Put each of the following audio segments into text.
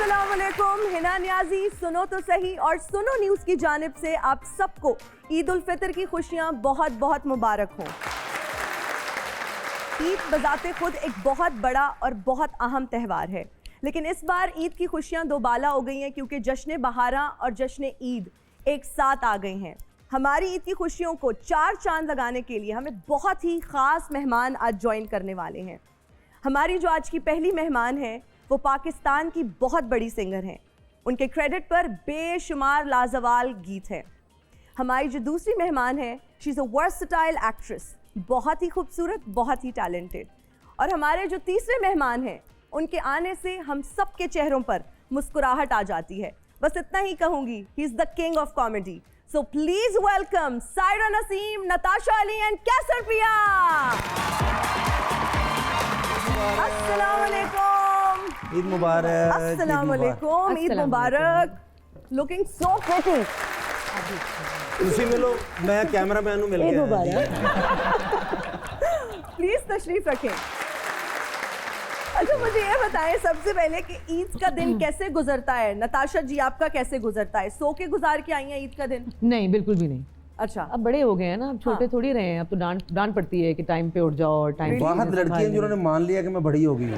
अस्सलामुअलैकुम, हिना नियाजी, सुनो तो सही और सुनो न्यूज़ की जानिब से आप सबको ईद उल फितर की खुशियाँ बहुत बहुत मुबारक हों। ईद बजाते खुद एक बहुत बड़ा और बहुत अहम त्यौहार है, लेकिन इस बार ईद की खुशियाँ दोबाला हो गई हैं क्योंकि जश्न बहारा और जश्न ईद एक साथ आ गई हैं। हमारी ईद की खुशियों को चार चांद लगाने के लिए हमें बहुत ही ख़ास मेहमान आज ज्वाइन करने वाले हैं। हमारी जो आज की पहली मेहमान है वो पाकिस्तान की बहुत बड़ी सिंगर हैं। उनके क्रेडिट पर बेशुमार लाजवाल गीत हैं। हमारी जो दूसरी मेहमान है, she is a versatile actress, बहुत ही खूबसूरत, बहुत ही टैलेंटेड। और हमारे जो तीसरे मेहमान हैं, उनके आने से हम सब के चेहरों पर मुस्कुराहट आ जाती है। बस इतना ही कहूँगी, he is the king of comedy. So please welcome Saira Naseem, Natasha Ali and Kaiser Priya. अस्सलाम वालेकुम। ईद मुबारक। अस्सलाम वालेकुम, ईद मुबारक। Looking so pretty. तुसी मिलो, मैं कैमरा मैन हूं, मिल गया। प्लीज तशरीफ रखें। अच्छा मुझे ये बताएं सबसे पहले कि ईद का दिन कैसे गुजरता है। नताशा जी, आपका कैसे गुजरता है? सो के गुजार के आई हैं ईद का दिन? नहीं, बिल्कुल भी नहीं। अच्छा, अब बड़े हो गए हैं ना, अब छोटे थोड़ी रहे हैं। अब तो डांट पड़ती है कि टाइम पे उठ जाओ और टाइम। बहुत लड़कियां जिन्होंने मान लिया कि मैं बड़ी हो गई हूं।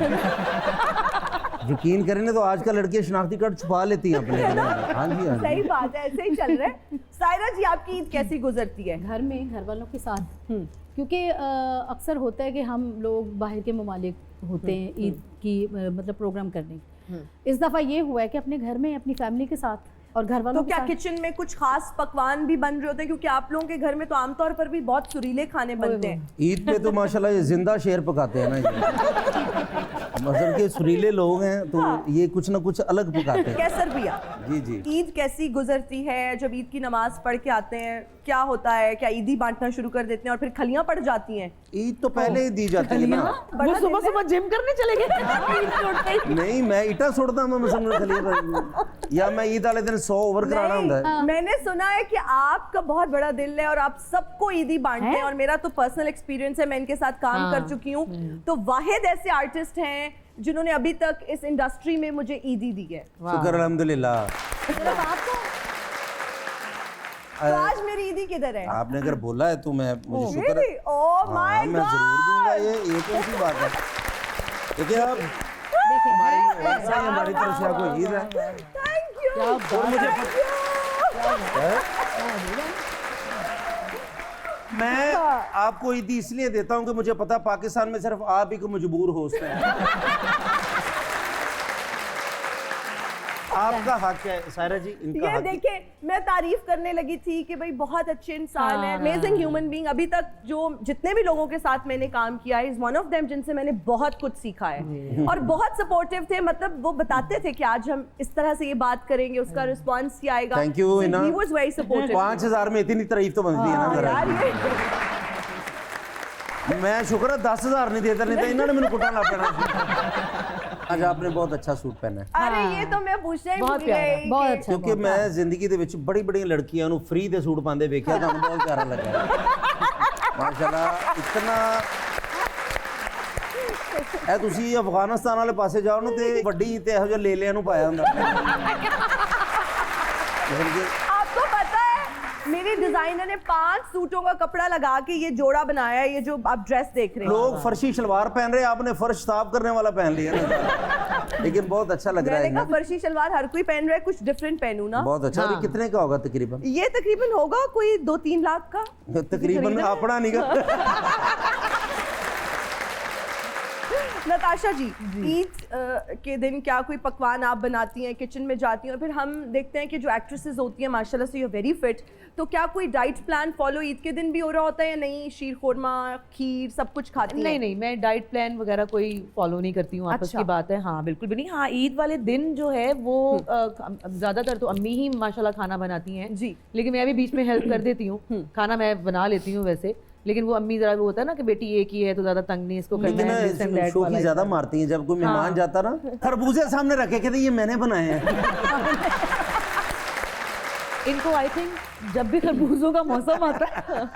यकीन करें ना तो आजकल लड़कियां शनाख्ती कार्ड छुपा लेती हैं अपने। हाँ जी, हाँ सही जी। बात है, ऐसे ही चल रहा है। सायरा जी, आपकी ईद कैसी गुजरती है? घर में घर वालों के साथ, क्योंकि अक्सर होता है कि हम लोग बाहर के ममालिक होते हैं ईद की मतलब प्रोग्राम करने। इस दफ़ा ये हुआ है कि अपने घर में अपनी फैमिली के साथ और घर वालों तो क्या किचन में कुछ खास पकवान भी बन रहे होते हैं? क्योंकि आप लोगों के घर में तो आमतौर पर भी बहुत सुरीले खाने बनते हैं। ईद पे तो माशाल्लाह ये जिंदा शेर पकाते हैं ना ये। मतलब के सुरीले लोग हैं तो ये कुछ ना कुछ अलग पकाते हैं। कैसर भैया जी जी। ईद कैसी गुजरती है? जब ईद की नमाज पढ़ के आते हैं क्या होता है? क्या ईदी बांटना शुरू कर देते हैं और फिर खलियां पड़ जाती हैं? ईद तो पहले ही दी जाती है ना। वो सुबह सुबह जिम करने चले गए। नहीं, मैं ईटा सुटता मैं समझ खली, या मैं ईद वाले दिन 100 ओवर कराना होता है। मैंने सुना है कि आपका बहुत बड़ा दिल है और आप सबको ईदी बांटते हैं। और मेरा तो पर्सनल एक्सपीरियंस है, मैं इनके साथ काम कर चुकी हूँ। तो वाहिद ऐसे आर्टिस्ट हैं जिन्होंने अभी तक इस इंडस्ट्री में मुझे ईदी दी है। शुक्र अल्हम्दुलिल्लाह। तो आज मेरी ईदी किधर है? आपने अगर बोला है तो मैं मुझे शुक्र है। ओह माय मैं जरूर दूंगा। ये कौन सी बात है? देखिए आप हमारी तरफ से आपको ईद है। Thank you. और मुझे मैं आपको ईदी इसलिए देता हूँ कि मुझे पता पाकिस्तान में सिर्फ आप ही को मजबूर होस्ट है। आपका हक है सायरा जी, इनका ये हक। देखे, मैं तारीफ करने लगी थी कि भाई बहुत अच्छे इंसान है, अमेजिंग ह्यूमन बीइंग। अभी तक जो जितने भी लोगों के साथ मैंने काम किया है, इज वन ऑफ देम जिनसे मैंने बहुत कुछ सीखा है और बहुत सपोर्टिव थे। मतलब वो बताते थे कि आज हम इस तरह से ये बात करेंगे, उसका रिस्पांस क्या आएगा। थैंक यू इना। He was very supportive. 5000 में इतनी तारीफ तो बनती है ना यार जरा। ये मैं शुक्र है 10,000 नहीं देता, नहीं तो इन्होंने मैंने कुटा ला पैना। आज आपने बहुत अच्छा सूट पहना है। अरे ये तो मैं पूछना ही बहुत भूल प्यारा, गई बहुत कि- अच्छा। क्योंकि मैं जिंदगी ਦੇ ਵਿੱਚ बड़ी बड़ी लड़कियां ਨੂੰ फ्री ਦੇ सूट ਪਾਉਂਦੇ ਵੇਖਿਆ, ਤੁਹਾਨੂੰ ਬਹੁਤ ਪਿਆਰਾ ਲੱਗਾ ਮਾਸ਼ਾਅੱਲਾ। ਇਤਨਾ ਇਹ ਤੁਸੀਂ ਅਫਗਾਨਿਸਤਾਨ ਵਾਲੇ ਪਾਸੇ ਜਾਓ ਨਾ ਤੇ ਵੱਡੀ ਤੇ ਇਹੋ ਜਿਹੇ ਲੇਲਿਆਂ ਨੂੰ ਪਾਇਆ ਹੁੰਦਾ। आपको पता है मेरे डिजाइनर ने 5 सूटों का कपड़ा लगा के ये जोड़ा बनाया है। ये जो आप ड्रेस देख रहे हैं, लोग फर्शी शलवार पहन रहे हैं, आपने फर्श साफ करने वाला पहन लिया ना। लेकिन बहुत अच्छा लग रहा मैंने कहा है। फर्शी शलवार हर कोई पहन रहा है, कुछ डिफरेंट पहनूं ना। बहुत अच्छा। ये कितने का होगा तकरीबन? ये तकरीबन होगा कोई 2-3 लाख का। तकरीबन अपना नहीं का। नताशा जी, ईद के दिन क्या कोई पकवान आप बनाती हैं, किचन में जाती हैं? और फिर हम देखते हैं कि जो एक्ट्रेसेस होती हैं माशाल्लाह से यू वेरी फिट, तो क्या कोई डाइट प्लान फॉलो ईद के दिन भी हो रहा होता है या नहीं? शीर खुरमा, खीर सब कुछ खाती हैं? नहीं, मैं डाइट प्लान वगैरह कोई फॉलो नहीं करती हूँ। आपस अच्छा। की बात है, हाँ बिल्कुल भी नहीं। हाँ, ईद वाले दिन जो है वो ज्यादातर तो अम्मी ही माशाल्लाह खाना बनाती हैं जी। लेकिन मैं भी बीच में हेल्प कर देती हूँ। खाना मैं बना लेती हूँ वैसे, लेकिन वो अम्मी जरा वो होता है ना कि बेटी एक ही है तो ज्यादा तंग नहीं इसको करना है। this and that शौकी वाला ज्यादा मारती हैं। जब कोई मेहमान जाता ना, खरबूजे सामने रखे कहते ये मैंने बनाए हैं। इनको आई थिंक जब भी खरबूजों का मौसम आता है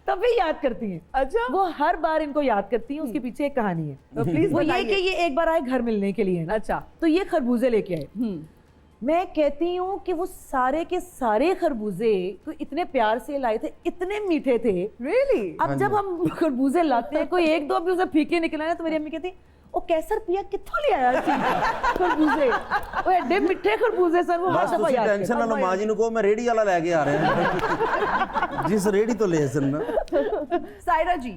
तभी याद करती हैं। अच्छा। वो हर बार इनको याद करती हैं, उसके पीछे एक कहानी है। तो प्लीज वो ये कि ये एक बार आए घर मिलने के लिए ना, अच्छा। तो ये खरबूजे लेके आए। मैं कहती हूँ कि वो सारे के सारे खरबूजे तो इतने प्यार से लाए थे, इतने मीठे थे। रियली? अब जब हम खरबूजे लाते हैं, कोई एक दो भी उसे फीके निकले ना, तो मेरी अम्मी कहती ओ कैसर पिया कित्थों ले आया सी खरबूजे, ओ एडे मिठे खरबूजे सर। वो हर बस दफा ਤੁਸੀਂ याद ਟੈਨਸ਼ਨ ਨਾ ਲਓ, ਮਾਂ ਜੀ ਨੂੰ ਕਹੋ मैं रेडी वाला लेके आ रहे हैं जिस रेडी तो ले सर। सायरा जी,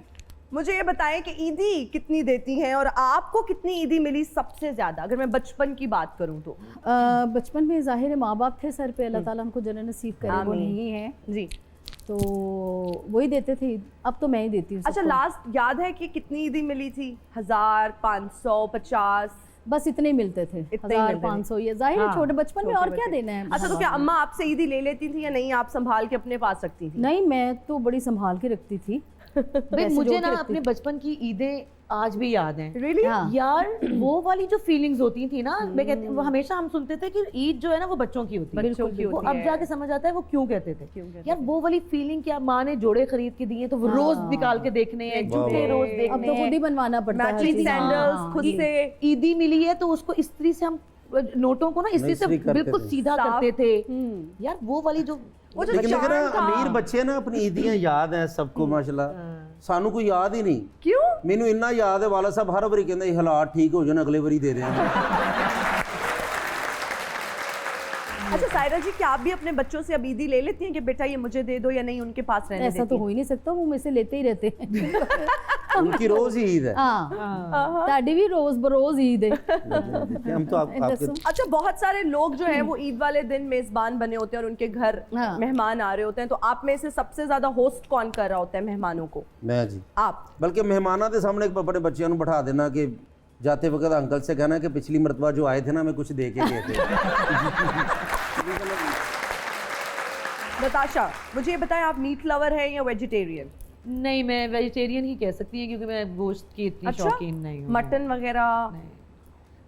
मुझे ये बताएं कि ईदी कितनी देती हैं और आपको कितनी ईदी मिली सबसे ज्यादा, अगर मैं बचपन की बात करूं तो? बचपन में जाहिर है माँ बाप थे सर पे, अल्लाह ताला हमको जन्नत नसीब करे, वो आमीन। नहीं है जी। तो वही देते थे। अब तो मैं ही देती हूँ अच्छा, सबको। लास्ट याद है कि कितनी ईदी मिली थी? 1000, 500, 50? बस इतने ही मिलते थे, इतने ही 1000 मिलते थे। 500, ये जाहिर है हाँ, छोटे बचपन में, और क्या देना है। अच्छा, तो क्या अम्मा आपसे ईदी ले लेती थी या नहीं, आप संभाल के अपने पास रखती थी? नहीं, मैं तो बड़ी संभाल के रखती थी। भाई पैसे मुझे जोड़ ना के रखती अपने बचपन की ईदें आज भी याद हैं। रियली? हाँ। यार वो वाली जो फीलिंग्स होती थी ना, मैं कहती वो हमेशा हम सुनते थे कि ईद जो है ना वो बच्चों की होती है। बच्चों की वो होती अब है। जाके समझ आता है वो क्यों कहते थे। क्यों कहते यार वो वाली फीलिंग, क्या माँ ने जोड़े खरीद के दिए तो वो रोज निकाल के देखने हैं, जूते रोज अब देखने तो खुद ही बनवाना पड़ता है हर मैचिंग चीज़। हाँ, सैंडल्स हाँ, खुद ये- से। ईदी मिली है तो उसको इस्त्री से हम नोटों को ना इस्त्री से इस्त्री करते बिल्कुल थे। सीधा साफ। करते थे। यार वो वाली जो वो जो लेकिन चार्म अगर था। अमीर बच्चे ना अपनी ईदियां याद है सबको माशाल्लाह, सानू कोई याद ही नहीं। क्यों? ਮੈਨੂੰ ਇੰਨਾ ਯਾਦ ਹੈ ਵਾਲਾ ਸਾਹਿਬ ਹਰ ਵਾਰੀ ਕਹਿੰਦੇ ਸੀ ਹਾਲਾਤ ਠੀਕ ਹੋ ਜਾਣ ਅਗਲੇ ਵਾਰੀ ਦੇ ਦੇਵਾਂਗੇ। अच्छा सायरा जी, क्या आप भी अपने बच्चों से अब ईदी ले लेती हैं कि बेटा ये मुझे दे दो, या नहीं उनके पास रहने ऐसा तो देती हो ही नहीं सकता, वो मुझसे लेते ही रहते हैं। उनकी रोज ही ईद है। हाँ, ताड़ी भी रोज बरोज ईद है। हम तो आपके हैं? अच्छा, बहुत सारे लोग जो हैं वो ईद वाले दिन मेजबान बने होते हैं और उनके घर हाँ। मेहमान आ रहे होते हैं, तो आप में से सबसे ज्यादा होस्ट कौन कर रहा होता है मेहमानों को? मैं जी, आप? बल्कि मेहमानों के सामने अपने बच्चों को बैठा देना कि जाते वक्त अंकल से कहना कि पिछली मरतबा जो आए थे ना मैं कुछ दे के गए थे। नताशा, मुझे ये बताएं, आप मीट लवर है या वेजिटेरियन? नहीं, मैं वेजिटेरियन ही कह सकती है क्योंकि मैं गोश्त की इतनी अच्छा, शौकीन नहीं हूँ। मटन वगैरह? नहीं।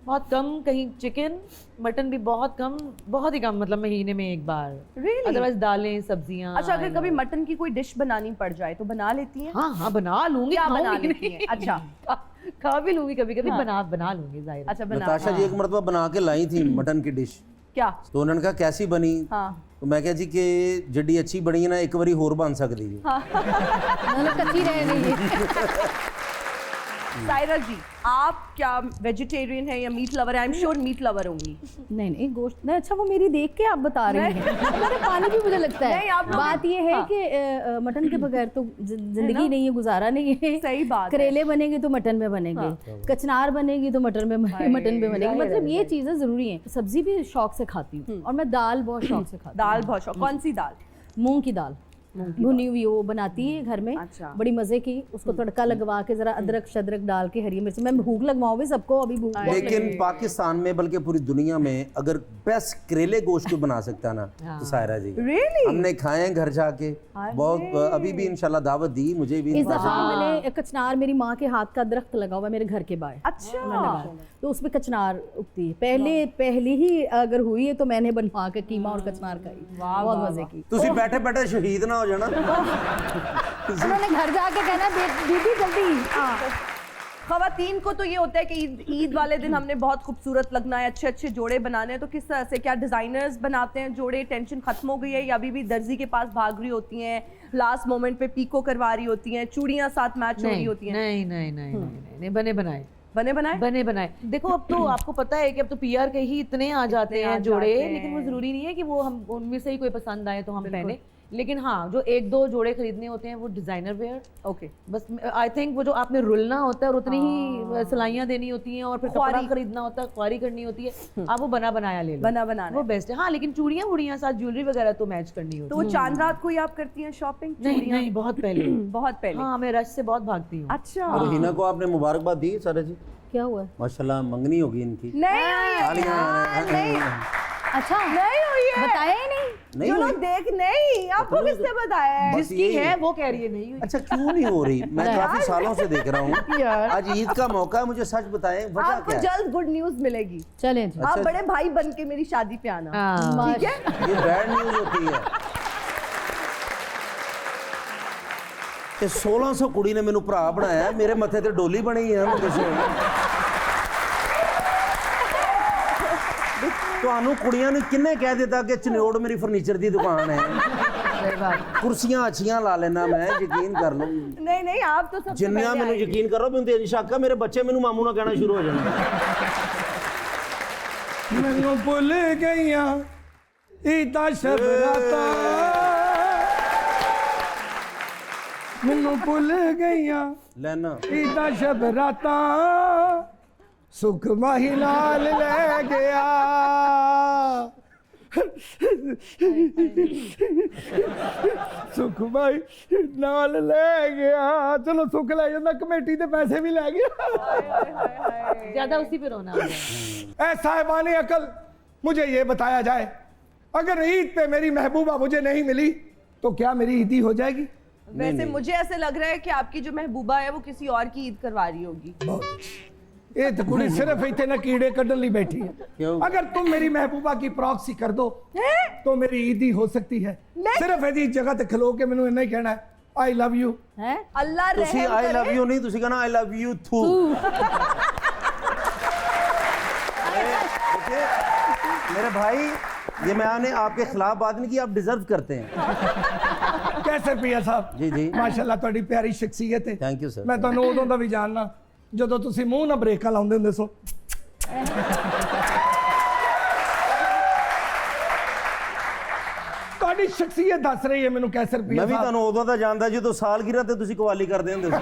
बहुत कम, कहीं चिकन, मटन भी बहुत कम, बहुत ही कम, मतलब महीने में एक बार। Really? अदरवाइज दालें सब्जियां। अच्छा, अगर कभी मटन की कोई डिश बनानी पड़ जाए तो बना लेती हैं? हाँ हाँ बना लूंगी, क्या बना खाऊंगी लेती नहीं। हैं? अच्छा। खा भी लूंगी कभी कभी, हाँ। बना लूंगी जाहिर है। अच्छा, बना। नताशा जी एक मरतबा बना के लाई थी मटन की डिश, क्या? तो उन्होंने कहा कैसी बनी? हाँ। तो मैं कहा जी कि जिड्डी अच्छी बनी है ना एक बारी होर बन सकती है। मतलब कच्ची रह गई है। सायरा जी, आप क्या वेजिटेरियन है या मीट लवर है? I am sure meat lover होंगी। नहीं नहीं, गोश्त नहीं। अच्छा, वो मेरी देख के आप बता रही हैं। मेरे पानी भी मुझे लगता है। नहीं, आप लोग- बात ये है हाँ। कि मटन के बगैर तो जिंदगी नहीं है, गुजारा नहीं है। सही बात है। करेले बनेंगे तो मटन में बनेंगे, कचनार बनेगी तो मटन में बनेगी। मतलब ये चीजें जरूरी हैं। सब्जी भी शौक से खाती हूँ और मैं दाल बहुत शौक से खाती हूँ। दाल बहुत शौक। कौन सी दाल? मूंग की दाल भुनी हुई वो बनाती है घर में। अच्छा। बड़ी मजे की, उसको तड़का लगवा के जरा अदरक शदरक डाल के, हरी मिर्च। मैं भूख लगवाऊँ भी सबको, अभी भूख बहुत लेकिन लगी है। पाकिस्तान में बल्कि पूरी दुनिया में अगर बेस्ट करेले गोश्त को बना सकता ना तो सायरा जी। Really? हमने खाए हैं घर जाके, बहुत अभी भी इंशाल्लाह दावत दी मुझे भी। इस दफा मैंने कचनार, मेरी माँ के हाथ का दरख्त लगा हुआ है मेरे घर के बाहर, अच्छा। तो उसमें कचनार उगती है। पहली ही अगर हुई है तो मैंने बनवा के कीमा और कचनार खाई, बहुत मजे की। तुसी बैठे बैठे शहीद ना हो जाना। उन्होंने घर जाके कहना दीदी जल्दी। खवातीन को तो ये होता है कि ईद वाले दिन हमने बहुत खूबसूरत लगना है, अच्छे अच्छे जोड़े बनाने हैं, तो किस तरह से, क्या डिजाइनर्स बनाते हैं जोड़े? टेंशन खत्म हो गई है या अभी भी दर्जी के पास भाग रही होती हैं, लास्ट मोमेंट पे पीको करवा रही होती हैं, चूड़ियां साथ मैच हो रही होती हैं? नहीं, बने बनाए। बने बनाए? बने बनाए। देखो अब तो आपको पता है कि अब तो पीआर के ही इतने आ जाते हैं जोड़े, लेकिन वो जरूरी नहीं है कि वो हम उनमें से ही कोई पसंद आए तो हम पहने। लेकिन हाँ, जो एक दो जोड़े खरीदने होते हैं वो डिजाइनर वेयर। ओके। बस आई थिंक वो जो आपने रुलना होता है और उतनी ही सिलाइयाँ देनी होती हैं और फिर कपड़ा खरीदना होता है, ख्वारी करनी होती है, आप वो बना बनाया ले लो, बना बनाना वो बेस्ट है। हाँ, लेकिन चूड़ियाँ वूड़ियाँ साथ ज्वेलरी वगैरह तो मैच करनी होती तो वो चांद रात को ही आप करती हैं शॉपिंग? है। नहीं, बहुत पहले। बहुत पहले? हाँ, मैं रश से बहुत भागती हूँ। अच्छा। और हिना को आपने मुबारकबाद दी सारा जी? क्या हुआ है? माशाल्लाह मंगनी होगी इनकी। नहीं हुई है। तालियां। अच्छा, नहीं हुई है। बताया ही नहीं। नहीं जो हुई? लोग देख नहीं, आपको किसने बताया है? बस जिसकी यही है वो कह रही है नहीं हुई। अच्छा क्यों नहीं हो रही? मैं काफी सालों से देख रहा हूँ। यार। आज ईद का मौका है, मुझे सच बताएं वजह आपको क्या है? जल्द गुड न्यूज मिलेगी। चलें जी। आप बड़े भाई बन के मेरी शादी पे आना, हाँ। ठीक है? ये बैड न्यूज होती है कि 1600 कुड़ी ने मैनू भरा बनाया, मेरे मथे ते डोली बनी है। मैं दसो ਤੁਹਾਨੂੰ ਕੁੜੀਆਂ ਨੂੰ ਕਿੰਨੇ ਕਹਿ ਦਿੱਤਾ ਕਿ ਚਨਿਓੜ ਮੇਰੀ ਫਰਨੀਚਰ ਦੀ ਦੁਕਾਨ ਹੈ। सही बात। ਕੁਰਸੀਆਂ ਅੱਛੀਆਂ ਲਾ ਲੈਣਾ ਮੈਂ, ਯਕੀਨ ਕਰ ਲਓ। नहीं नहीं, आप तो सबसे ਜਿੰਨਾ पहले ਮੈਨੂੰ आएंगे। ਯਕੀਨ ਕਰੋ, ਮੈਨੂੰ ਤੇ ਸ਼ੱਕ ਹੈ ਮੇਰੇ ਬੱਚੇ ਮੈਨੂੰ ਮਾਮੂ ਨਾਲ ਕਹਿਣਾ ਸ਼ੁਰੂ ਹੋ ਜਾਣਗੇ। ਮੈਨੂੰ ਭੁੱਲ ਗਈਆਂ ਈਦਾਂ ਸ਼ਬਰਾਤਾਂ, ਮੈਨੂੰ ਭੁੱਲ ਗਈਆਂ ਲੈਣਾ ਈਦਾਂ ਸ਼ਬਰਾਤਾਂ, ਸੁਖ ਮਾਹੀ ਨਾਲ ਲੈ ਗਿਆ। ਸੁਖ ਮਾਹੀ ਨਾਲ ਲੈ ਗਿਆ। ਚਲੋ ਸੁਖ ਲੈ ਜਾਂਦਾ, ਕਮੇਟੀ ਦੇ ਪੈਸੇ ਵੀ ਲੈ ਗਿਆ। ज्यादा उसी पे रोना आ गया। ऐ साहिबाने अकल, मुझे ये बताया जाए, अगर ईद पे मेरी महबूबा मुझे नहीं मिली तो क्या मेरी ईदी हो जाएगी? वैसे मुझे ऐसे लग रहा है कि आपकी जो महबूबा है वो किसी और की ईद करवा रही होगी। ये तो कुड़ी सिर्फ इतने ना कीड़े कटन ली बैठी है। क्यों? अगर तुम मेरी महबूबा की प्रॉक्सी कर दो तो मेरी ईदी हो सकती है। सिर्फ ऐसी जगह ते खलो के मैंने इन्ना ही कहना है, आई लव यू। हैं? अल्लाह ਤੁਸੀਂ रहम ਆਈ ਲਵ करे। ਯੂ ਨਹੀਂ, ਤੁਸੀਂ कहना आई लव यू थू। देखिए, मेरे भाई, ये मैंने आपके खिलाफ बात नहीं की, आप डिजर्व करते हैं। कैसे पिया साहब? जी जी, माशाल्लाह ਤੁਹਾਡੀ ਪਿਆਰੀ ਸ਼ਖਸੀਅਤ ਹੈ। Thank you sir. ਮੈਂ ਤੁਹਾਨੂੰ ਉਦੋਂ ਦਾ ਵੀ ਜਾਣਨਾ ਜਦੋਂ ਤੁਸੀਂ ਮੂੰਹ ਨਾਲ ਬ੍ਰੇਕਾਂ ਲਾਉਂਦੇ ਹੁੰਦੇ ਸੋ। ਤੁਹਾਡੀ ਸ਼ਖਸੀਅਤ ਦੱਸ ਰਹੀ ਹੈ ਮੈਨੂੰ ਕੈਸਰ ਪਿਆ ਮੈਂ ਵੀ ਸਾਹਿਬ। ਤੁਹਾਨੂੰ ਉਦੋਂ ਦਾ ਜਾਣਦਾ ਜਦੋਂ ਸਾਲਗਿਰਾ ਤੇ ਤੁਸੀਂ ਕਵਾਲੀ ਕਰਦੇ ਹੁੰਦੇ ਸੀ।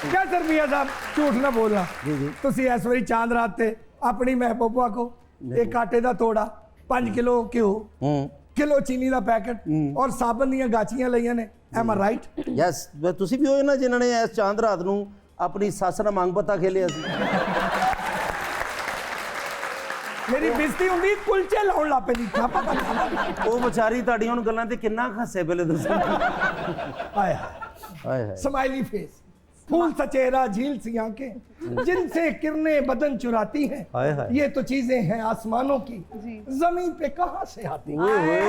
कैसर मियां साहब, झूठ ना बोलना। जी जी। तुसी इस वारी चांद रात ते अपनी महबूबा को एक आटे दा तोड़ा, 5 किलो घ्यो, किलो चीनी दा पैकेट और साबन ਦੀਆਂ ਗਾਚੀਆਂ ਲਈਆਂ ਨੇ। M I right? ਯੈਸ, ਤੁਸੀਂ ਵੀ ਹੋਏ ਨਾ ਜਿਨ੍ਹਾਂ ਨੇ ਇਸ ਚਾਂਦ ਰਾਤ ਨੂੰ ਆਪਣੀ ਸੱਸ ਨਾਲ ਮੰਗ ਪਤਾ ਖੇਲਿਆ ਸੀ। ਮੇਰੀ ਬੇਇੱਜ਼ਤੀ ਹੁੰਦੀ, ਕੁਲਚੇ ਲਾਉਣ ਲੱਗ ਪੈਂਦੀ। ਪਤਾ ਨਹੀਂ ਉਹ ਵਿਚਾਰੀ ਤੁਹਾਡੀਆਂ ਹੁਣ ਗੱਲਾਂ ਤੇ ਕਿੰਨਾ ਹੱਸੇ ਪਹਿਲੇ ਦੱਸੋ। ਆਇਆ ਹਾਏ ਹਾਏ। स्माइली फेस, फूल सा चेहरा, झील सी आंखें जिनसे किरणें बदन चुराती हैं, हाय हाय। ये तो चीजें हैं आसमानों की, जमीन पे कहां से आती हैं? मुझे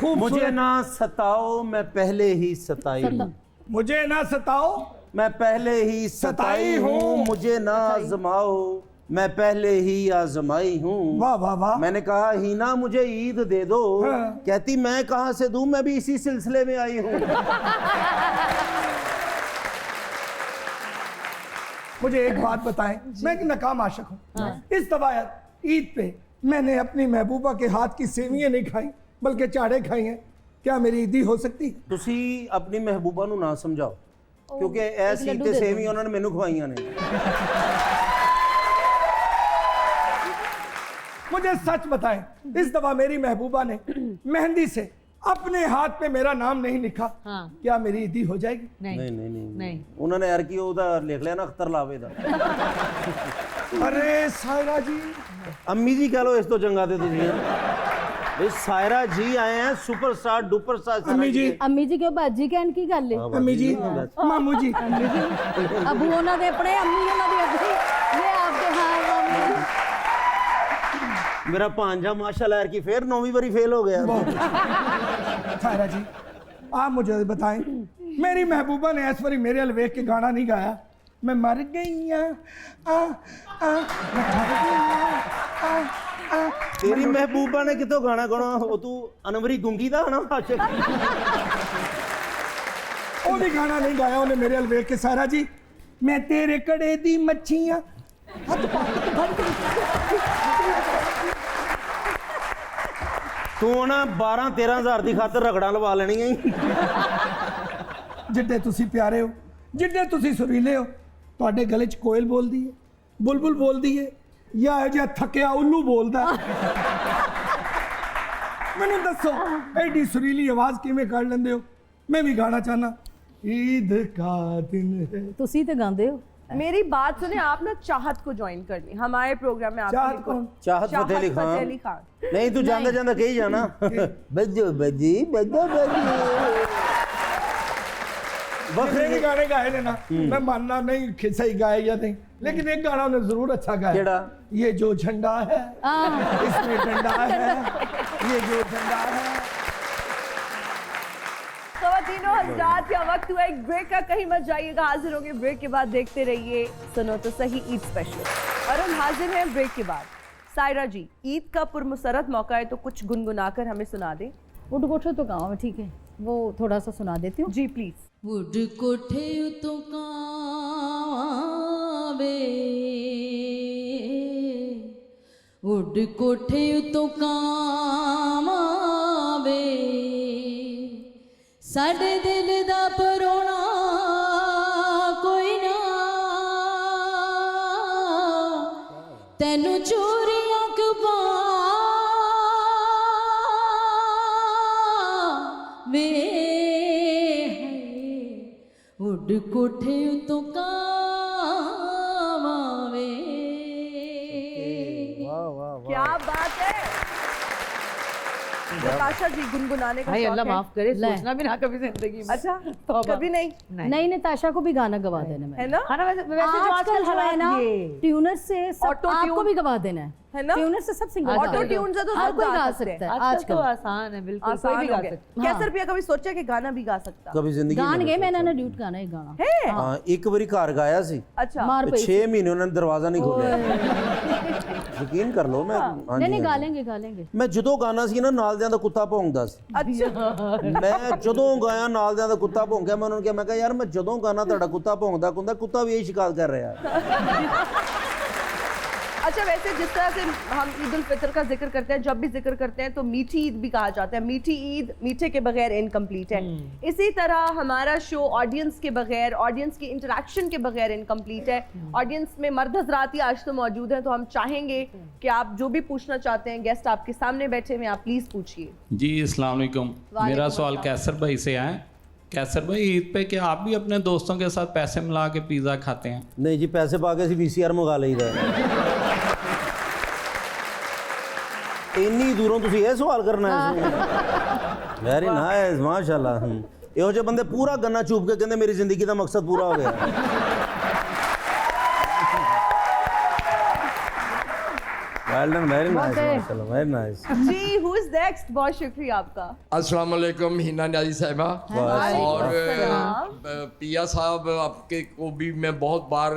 खूबसूरत, ना सताओ, मैं पहले ही सताई हूँ। मुझे ना सताओ, मैं पहले ही सताई हूँ। मुझे ना आजमाओ, मैं पहले ही आजमाई हूँ। वाह वाह वाह। मैंने कहा हीना मुझे ईद दे दो, हाँ। कहती मैं कहाँ से दूं, मैं भी इसी सिलसिले में आई हूँ। मुझे एक बात बताएं, मैं एक नकाम आशिक हूँ। इस दफा ईद पे मैंने अपनी महबूबा के हाथ की सेवियां नहीं खाई बल्कि चाड़े खाई हैं। क्या मेरी ईदी हो सकती है? ਤੁਸੀਂ ਆਪਣੀ ਮਹਿਬੂਬਾ ਨੂੰ ਨਾ ਸਮਝਾਓ, ਕਿਉਂਕਿ ਐਸੀ ਲੱਡੂ ਤੇ ਦੇ ਦਿਓ। ਸੇਵੀਆਂ ਉਹਨਾਂ ਨੇ ਮੈਨੂੰ ਖਵਾਈਆਂ ਨੇ। मुझे सच बताएं, इस दफा मेरी महबूबा ने मेहंदी से अपने हाथ पे मेरा नाम नहीं लिखा। हाँ। क्या मेरी ईदी हो जाएगी? नहीं ਨਹੀਂ ਨਹੀਂ ਨਹੀਂ नहीं। ਉਹਨਾਂ ਨੇ ਯਾਰ ਕੀ ਉਹਦਾ ਲਿਖ ਲਿਆ ਨਾ ਅਖਤਰ ਲਾਵੇ ਦਾ। अरे सायरा जी, ਅੰਮੀ ਜੀ ਕਹ ਲੋ ਇਸ ਤੋਂ ਚੰਗਾ ਤੇ ਤੁਸੀਂ ਇਹ ਸਾਇਰਾ ਜੀ ਆਏ हैं सुपरस्टार डुपरस्टार। अम्मी जी, अम्मी जी क्यों बाजी कहन की गल है? अम्मी जी, मामू जी, अम्मी जी अबू ਉਹਨਾਂ ਦੇ ਆਪਣੇ, अम्मी ਉਹਨਾਂ ਦੀ ਆਪਣੀ। ये आपके हाँ मम्मी। मेरा भांजा माशाल्लाह की फिर 9वीं बारी फेल हो गया। सायरा जी, आप मुझे बताएं, मेरी महबूबा ने इस बारी मेरे अल वेख के गाना नहीं गाया। मैं मर गई मैं मर गई तेरी महबूबा ने कितों गाना गाना, वो तू अनवरी गुंगी दा ना आशिक। वो भी गाना नहीं गाया उन्हें मेरे अल वेख के। सायरा जी, मैं तेरे कड़े दी मच्छियां तू ना 12-13 हज़ार की खातर रगड़ा लवा लेनी है। जिड्डे तुसी प्यारे हो, जिड्डे तुसी सुरीले हो, ਤੁਹਾਡੇ ਗਲੇ 'ਚ ਕੋਇਲ ਬੋਲਦੀ ਹੈ, ਬੁਲਬੁਲ ਬੋਲਦੀ ਹੈ, ਜਾਂ ਇਹ ਜਿਹਾ ਥੱਕਿਆ ਉੱਲੂ ਬੋਲਦਾ ਹੈ? ਮੈਨੂੰ ਦੱਸੋ, ਐਡੀ ਸੁਰੀਲੀ ਆਵਾਜ਼ ਕਿਵੇਂ ਕੱਢ ਲੈਂਦੇ ਹੋ? ਮੈਂ ਵੀ ਗਾਣਾ ਚਾਹਨਾ। ईद का दिन है। ਤੁਸੀਂ ਤੇ ਗਾਉਂਦੇ ਹੋ, होता है। मेरी बात सुने, आप ना चाहत को ज्वाइन कर ली हमारे प्रोग्राम में। चाहत कौन? चाहत फतेह अली खान। नहीं तू जांदा जांदा कही जाना बज्जो बजी बज्जो बजी बखरे के गाने गाए ने ना, मैं मानना नहीं कि सही गाए या नहीं, लेकिन एक गाना उन्हें जरूर अच्छा गाया। केड़ा? ये जो झंडा है इसमें डंडा है, ये जो झंडा है। ख़वातीनो हज़रात, क्या वक्त हुआ एक ब्रेक का, कहीं मत जाइएगा। हाजिर होंगे ब्रेक के बाद, देखते रहिए सुनो तो सही ईद स्पेशल। और हम हाजिर हैं ब्रेक के बाद। सायरा जी, ईद का पुरमसरत मौका है तो कुछ गुनगुनाकर हमें सुना दें। वुड कोठे तो गाँव में, ठीक है, वो थोड़ा सा सुना देती हूँ जी प्लीज। वुड कोठे तो कावे, वुड कोठे तो कावे, साडे दिल दा परोना कोई ना, तैनू चोरियां कपावे, उड कोठे तो कावे। क्या बात है नताशा जी, गुनगुनाने का भाई शौक अल्लाह है? माफ करे, ले। सोचना भी ना कभी जिंदगी में। अच्छा, तौबा। कभी नहीं नहीं नताशा को भी गाना गवा देना है मैंने। ना? हाँ ना, वैसे जो आजकल आजकल है ना, ये ट्यूनर से सब Auto आपको tune। भी गवा देना है ना? ट्यूनर से सब सिंगर ऑटो ट्यून से तो हर सब कोई गा गा सकता है आजकल आजकल। तो आसान है, बिल्कुल कोई आसान भी हो गा गया। सकता है। कैसे रुपया कभी सोचा कि गाना भी गा सकता कभी जिंदगी गान में गए नहीं मैंने ना ड्यूट गाना एक गाना है? हाँ, एक बारी घर गाया सी, अच्छा, मार पे 6 महीने उन्होंने दरवाजा नहीं खोलिया। यकीन कर लो मैं हाँ जी, नहीं हाँ गा जी। लेंगे गा लेंगे। ਮੈਂ ਜਦੋਂ ਗਾਣਾ ਸੀ ਨਾ ਨਾਲ ਦਿਆਂ ਦਾ ਕੁੱਤਾ ਭੌਂਕਦਾ ਸੀ। अच्छा ਮੈਂ ਜਦੋਂ ਗਾਇਆ ਨਾਲ ਦਿਆਂ ਦਾ ਕੁੱਤਾ ਭੌਂਕਿਆ, ਮੈਂ ਉਹਨਾਂ ਨੂੰ ਕਿਹਾ, ਮੈਂ ਕਿਹਾ ਯਾਰ ਮੈਂ ਜਦੋਂ ਗਾਣਾ ਤੁਹਾਡਾ ਕੁੱਤਾ ਭੌਂਕਦਾ ਹੁੰਦਾ, ਕੁੱਤਾ ਵੀ ਇਹੀ ਸ਼ਿਕਾਇਤ ਕਰ ਰਿਹਾ ਹੈ। अच्छा, वैसे जिस तरह से हम ईद उल फितर का जिक्र करते हैं, जब भी जिक्र करते हैं तो मीठी ईद भी कहा जाता है। मीठी ईद मीठे के बगैर इनकम्प्लीट है। इसी तरह हमारा शो ऑडियंस के बगैर, ऑडियंस की इंटरेक्शन के बगैर इनकम्प्लीट है। ऑडियंस में मर्द हजरात ही आज तो मौजूद हैं, तो हम चाहेंगे कि आप जो भी पूछना चाहते हैं, गेस्ट आपके सामने बैठे हुए, आप प्लीज़ पूछिए। जी अस्सलाम वालेकुम। मेरा सवाल कैसर भाई से है। कैसर भाई, ईद पे क्या आप भी अपने दोस्तों के साथ पैसे मिला के पिज़्ज़ा खाते हैं? नहीं जी, पैसे पा के VCR मंगा लईदा है। ਇੰਨੀ ਦੂਰੋਂ ਤੁਸੀਂ ਇਹ ਸਵਾਲ ਕਰਨਾ ਹੈ? ਵੈਰੀ ਨਾਈਸ, ਮਾਸ਼ਾਅੱਲਾ। ਇਹੋ ਜਿਹੇ ਬੰਦੇ ਪੂਰਾ ਗੰਨਾ ਚੂਪ ਕੇ ਕਹਿੰਦੇ ਮੇਰੀ ਜ਼ਿੰਦਗੀ ਦਾ ਮਕਸਦ ਪੂਰਾ ਹੋ ਗਿਆ। वेल डन, वेरी नाइस, माशाल्लाह, वेरी नाइस। जी, हु इज नेक्स्ट? बहुत शुक्रिया आपका। अस्सलाम वालेकुम हिना न्याजी साहिबा। और पिया साहब आपके को भी मैं बहुत बार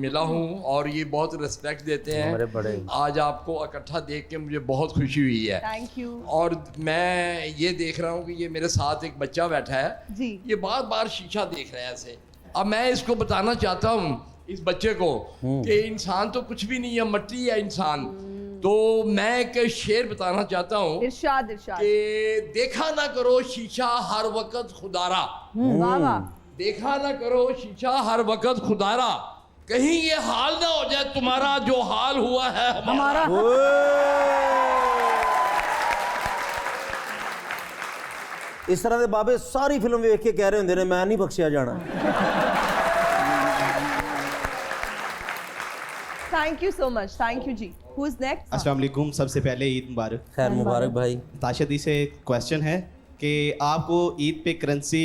मिला हूँ और ये बहुत रिस्पेक्ट देते हैं। हमारे बड़े। आज आपको इकट्ठा देख के मुझे बहुत खुशी हुई है। Thank you. और मैं ये देख रहा हूँ कि ये मेरे साथ एक बच्चा बैठा है जी। ये बार बार शीशा देख रहा है ऐसे। अब मैं इसको बताना चाहता हूँ इस बच्चे को कि इंसान तो कुछ भी नहीं है, मट्टी है इंसान। तो मैं एक शेर बताना चाहता हूँ इरशाद इरशाद। कि देखा ना करो शीशा हर वक्त खुदारा, वाह वाह। देखा ना करो शीशा हर वक्त खुदारा, कहीं ये हाल ना हो जाए तुम्हारा जो हाल हुआ है हमारा। इस तरह के बाबे सारी फिल्म वेख के कह रहे होंगे ने मैं नहीं बख्शिया जाना। Thank you so much, thank you जी। Who is next? अस्सलाम वालेकुम। सबसे पहले ईद मुबारक। खैर मुबारक भाई। ताशा दी से क्वेश्चन है कि आपको ईद पे करेंसी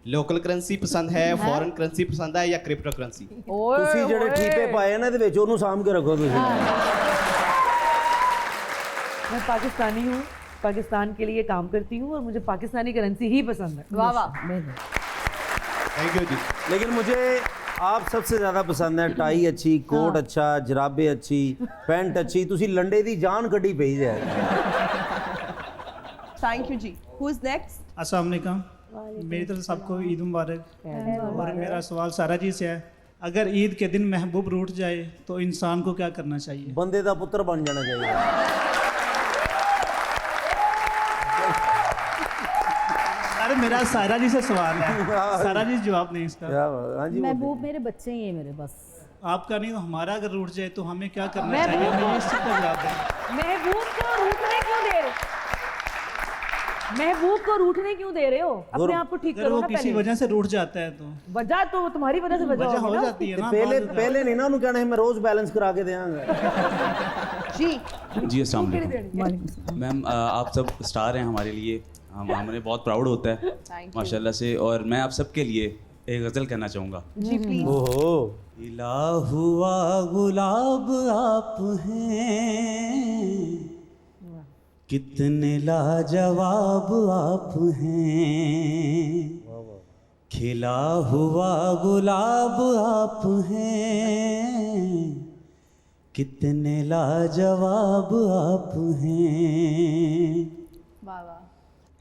लोकल करेंसी पसंद है, फॉरेन करेंसी पसंद है या क्रिप्टो करेंसी? ਤੁਸੀਂ ਜਿਹੜੇ ਠੀਪੇ ਪਾਏ ਨਾ ਇਹਦੇ ਵਿੱਚ ਉਹਨੂੰ ਸਾਂਭ ਕੇ ਰੱਖੋ ਤੁਸੀਂ। मैं पाकिस्तानी हूँ, पाकिस्तान के लिए काम करती हूँ और मुझे पाकिस्तानी करेंसी ही पसंद है। वाह वाह। थैंक यू जी। लेकिन मुझे आप सबसे ज़्यादा पसंद है टाई अच्छी, कोट अच्छा, जराबे अच्छी, पैंट अच्छी। तुसी लंडे दी जान कड्डी पई है। थैंक यू जी। Who is next? अस्सलाम वालेकुम। मेरी तरफ सबको ईद मुबारक। और मेरा सवाल सारा जी से है, अगर ईद के दिन महबूब रूठ जाए तो इंसान को क्या करना चाहिए? बंदे दा पुत्र बन जाना चाहिए। अरे मेरा सारा जी से सवाल है, सारा जी जवाब नहीं इसका। क्या बात- हाँ जी महबूब मेरे बच्चे ही हैं मेरे बस। आपका नहीं तो हमारा अगर रूठ जाए तो हमें क्या करना चाहिए? मुझे इस चीज़ का जवाब दें। महबूब को रूठने क्यों दे? महबूब को रूठने क्यों दे रहे हो? अपने आप को ठीक अगर करो वो ना किसी पहले। वजह से रूठ जाता है तो वजह तो तुम्हारी वजह से वजह हो ना जाती है ना। पहले नहीं ना उन्होंने कहना है मैं रोज बैलेंस करा के देंगे। जी अस्सलाम वालेकुम मैम, आप सब स्टार हैं हमारे लिए, हमें बहुत प्राउड होता है माशाल्लाह से। और मैं आप सबके लिए एक गज़ल कहना चाहूँगा। जी प्लीज। ओहो इला हुआ गुलाब आप हैं, कितने लाजवाब आप हैं, खिला हुआ गुलाब आप हैं, कितने लाजवाब आप हैं। वाह वाह।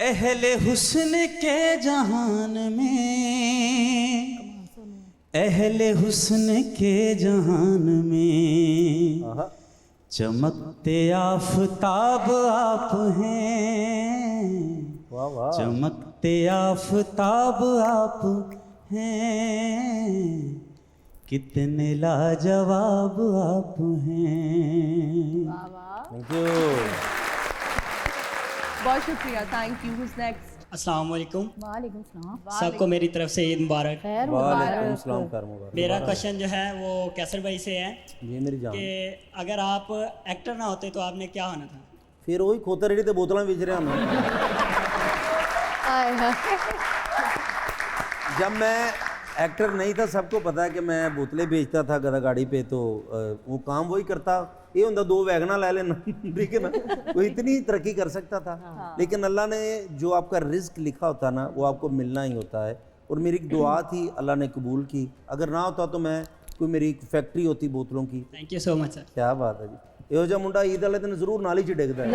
अहले हुस्न के जहान में, अहले हुस्न के जहान में, चमकते आफताब आप हैं, वाह वाह। चमकते आफताब आप हैं, कितने लाजवाब आप हैं। वाह वाह। Thank you. बहुत शुक्रिया, थैंक यू। Who's next? अस्सलाम वालेकुम, वालेकुम सलाम। सबको मेरी तरफ से ईद मुबारक। खैर वालेकुम सलाम, खैर मुबारक। मेरा क्वेश्चन जो है वो कैसर भाई से है जी मेरी जान, कि अगर आप एक्टर ना होते तो आपने क्या होना था? फिर वही खोते रेडी ते बोतलां बेच रहे हम। जब मैं एक्टर नहीं था सबको पता है कि मैं बोतलें बेचता था गधा गाड़ी पे, तो वो काम वही करता। ये होंदा दो वैगना ले लेना, ठीक है ना, वो इतनी तरक्की कर सकता था। लेकिन अल्लाह ने जो आपका रिस्क लिखा होता ना वो आपको मिलना ही होता है। और मेरी एक दुआ थी, अल्लाह ने कबूल की। अगर ना होता तो मैं कोई मेरी फैक्ट्री होती बोतलों की। Thank you so much sir. क्या बात है जी, यो जा मुंडा ईद वाले दिन जरूर नाली च डिगदा है।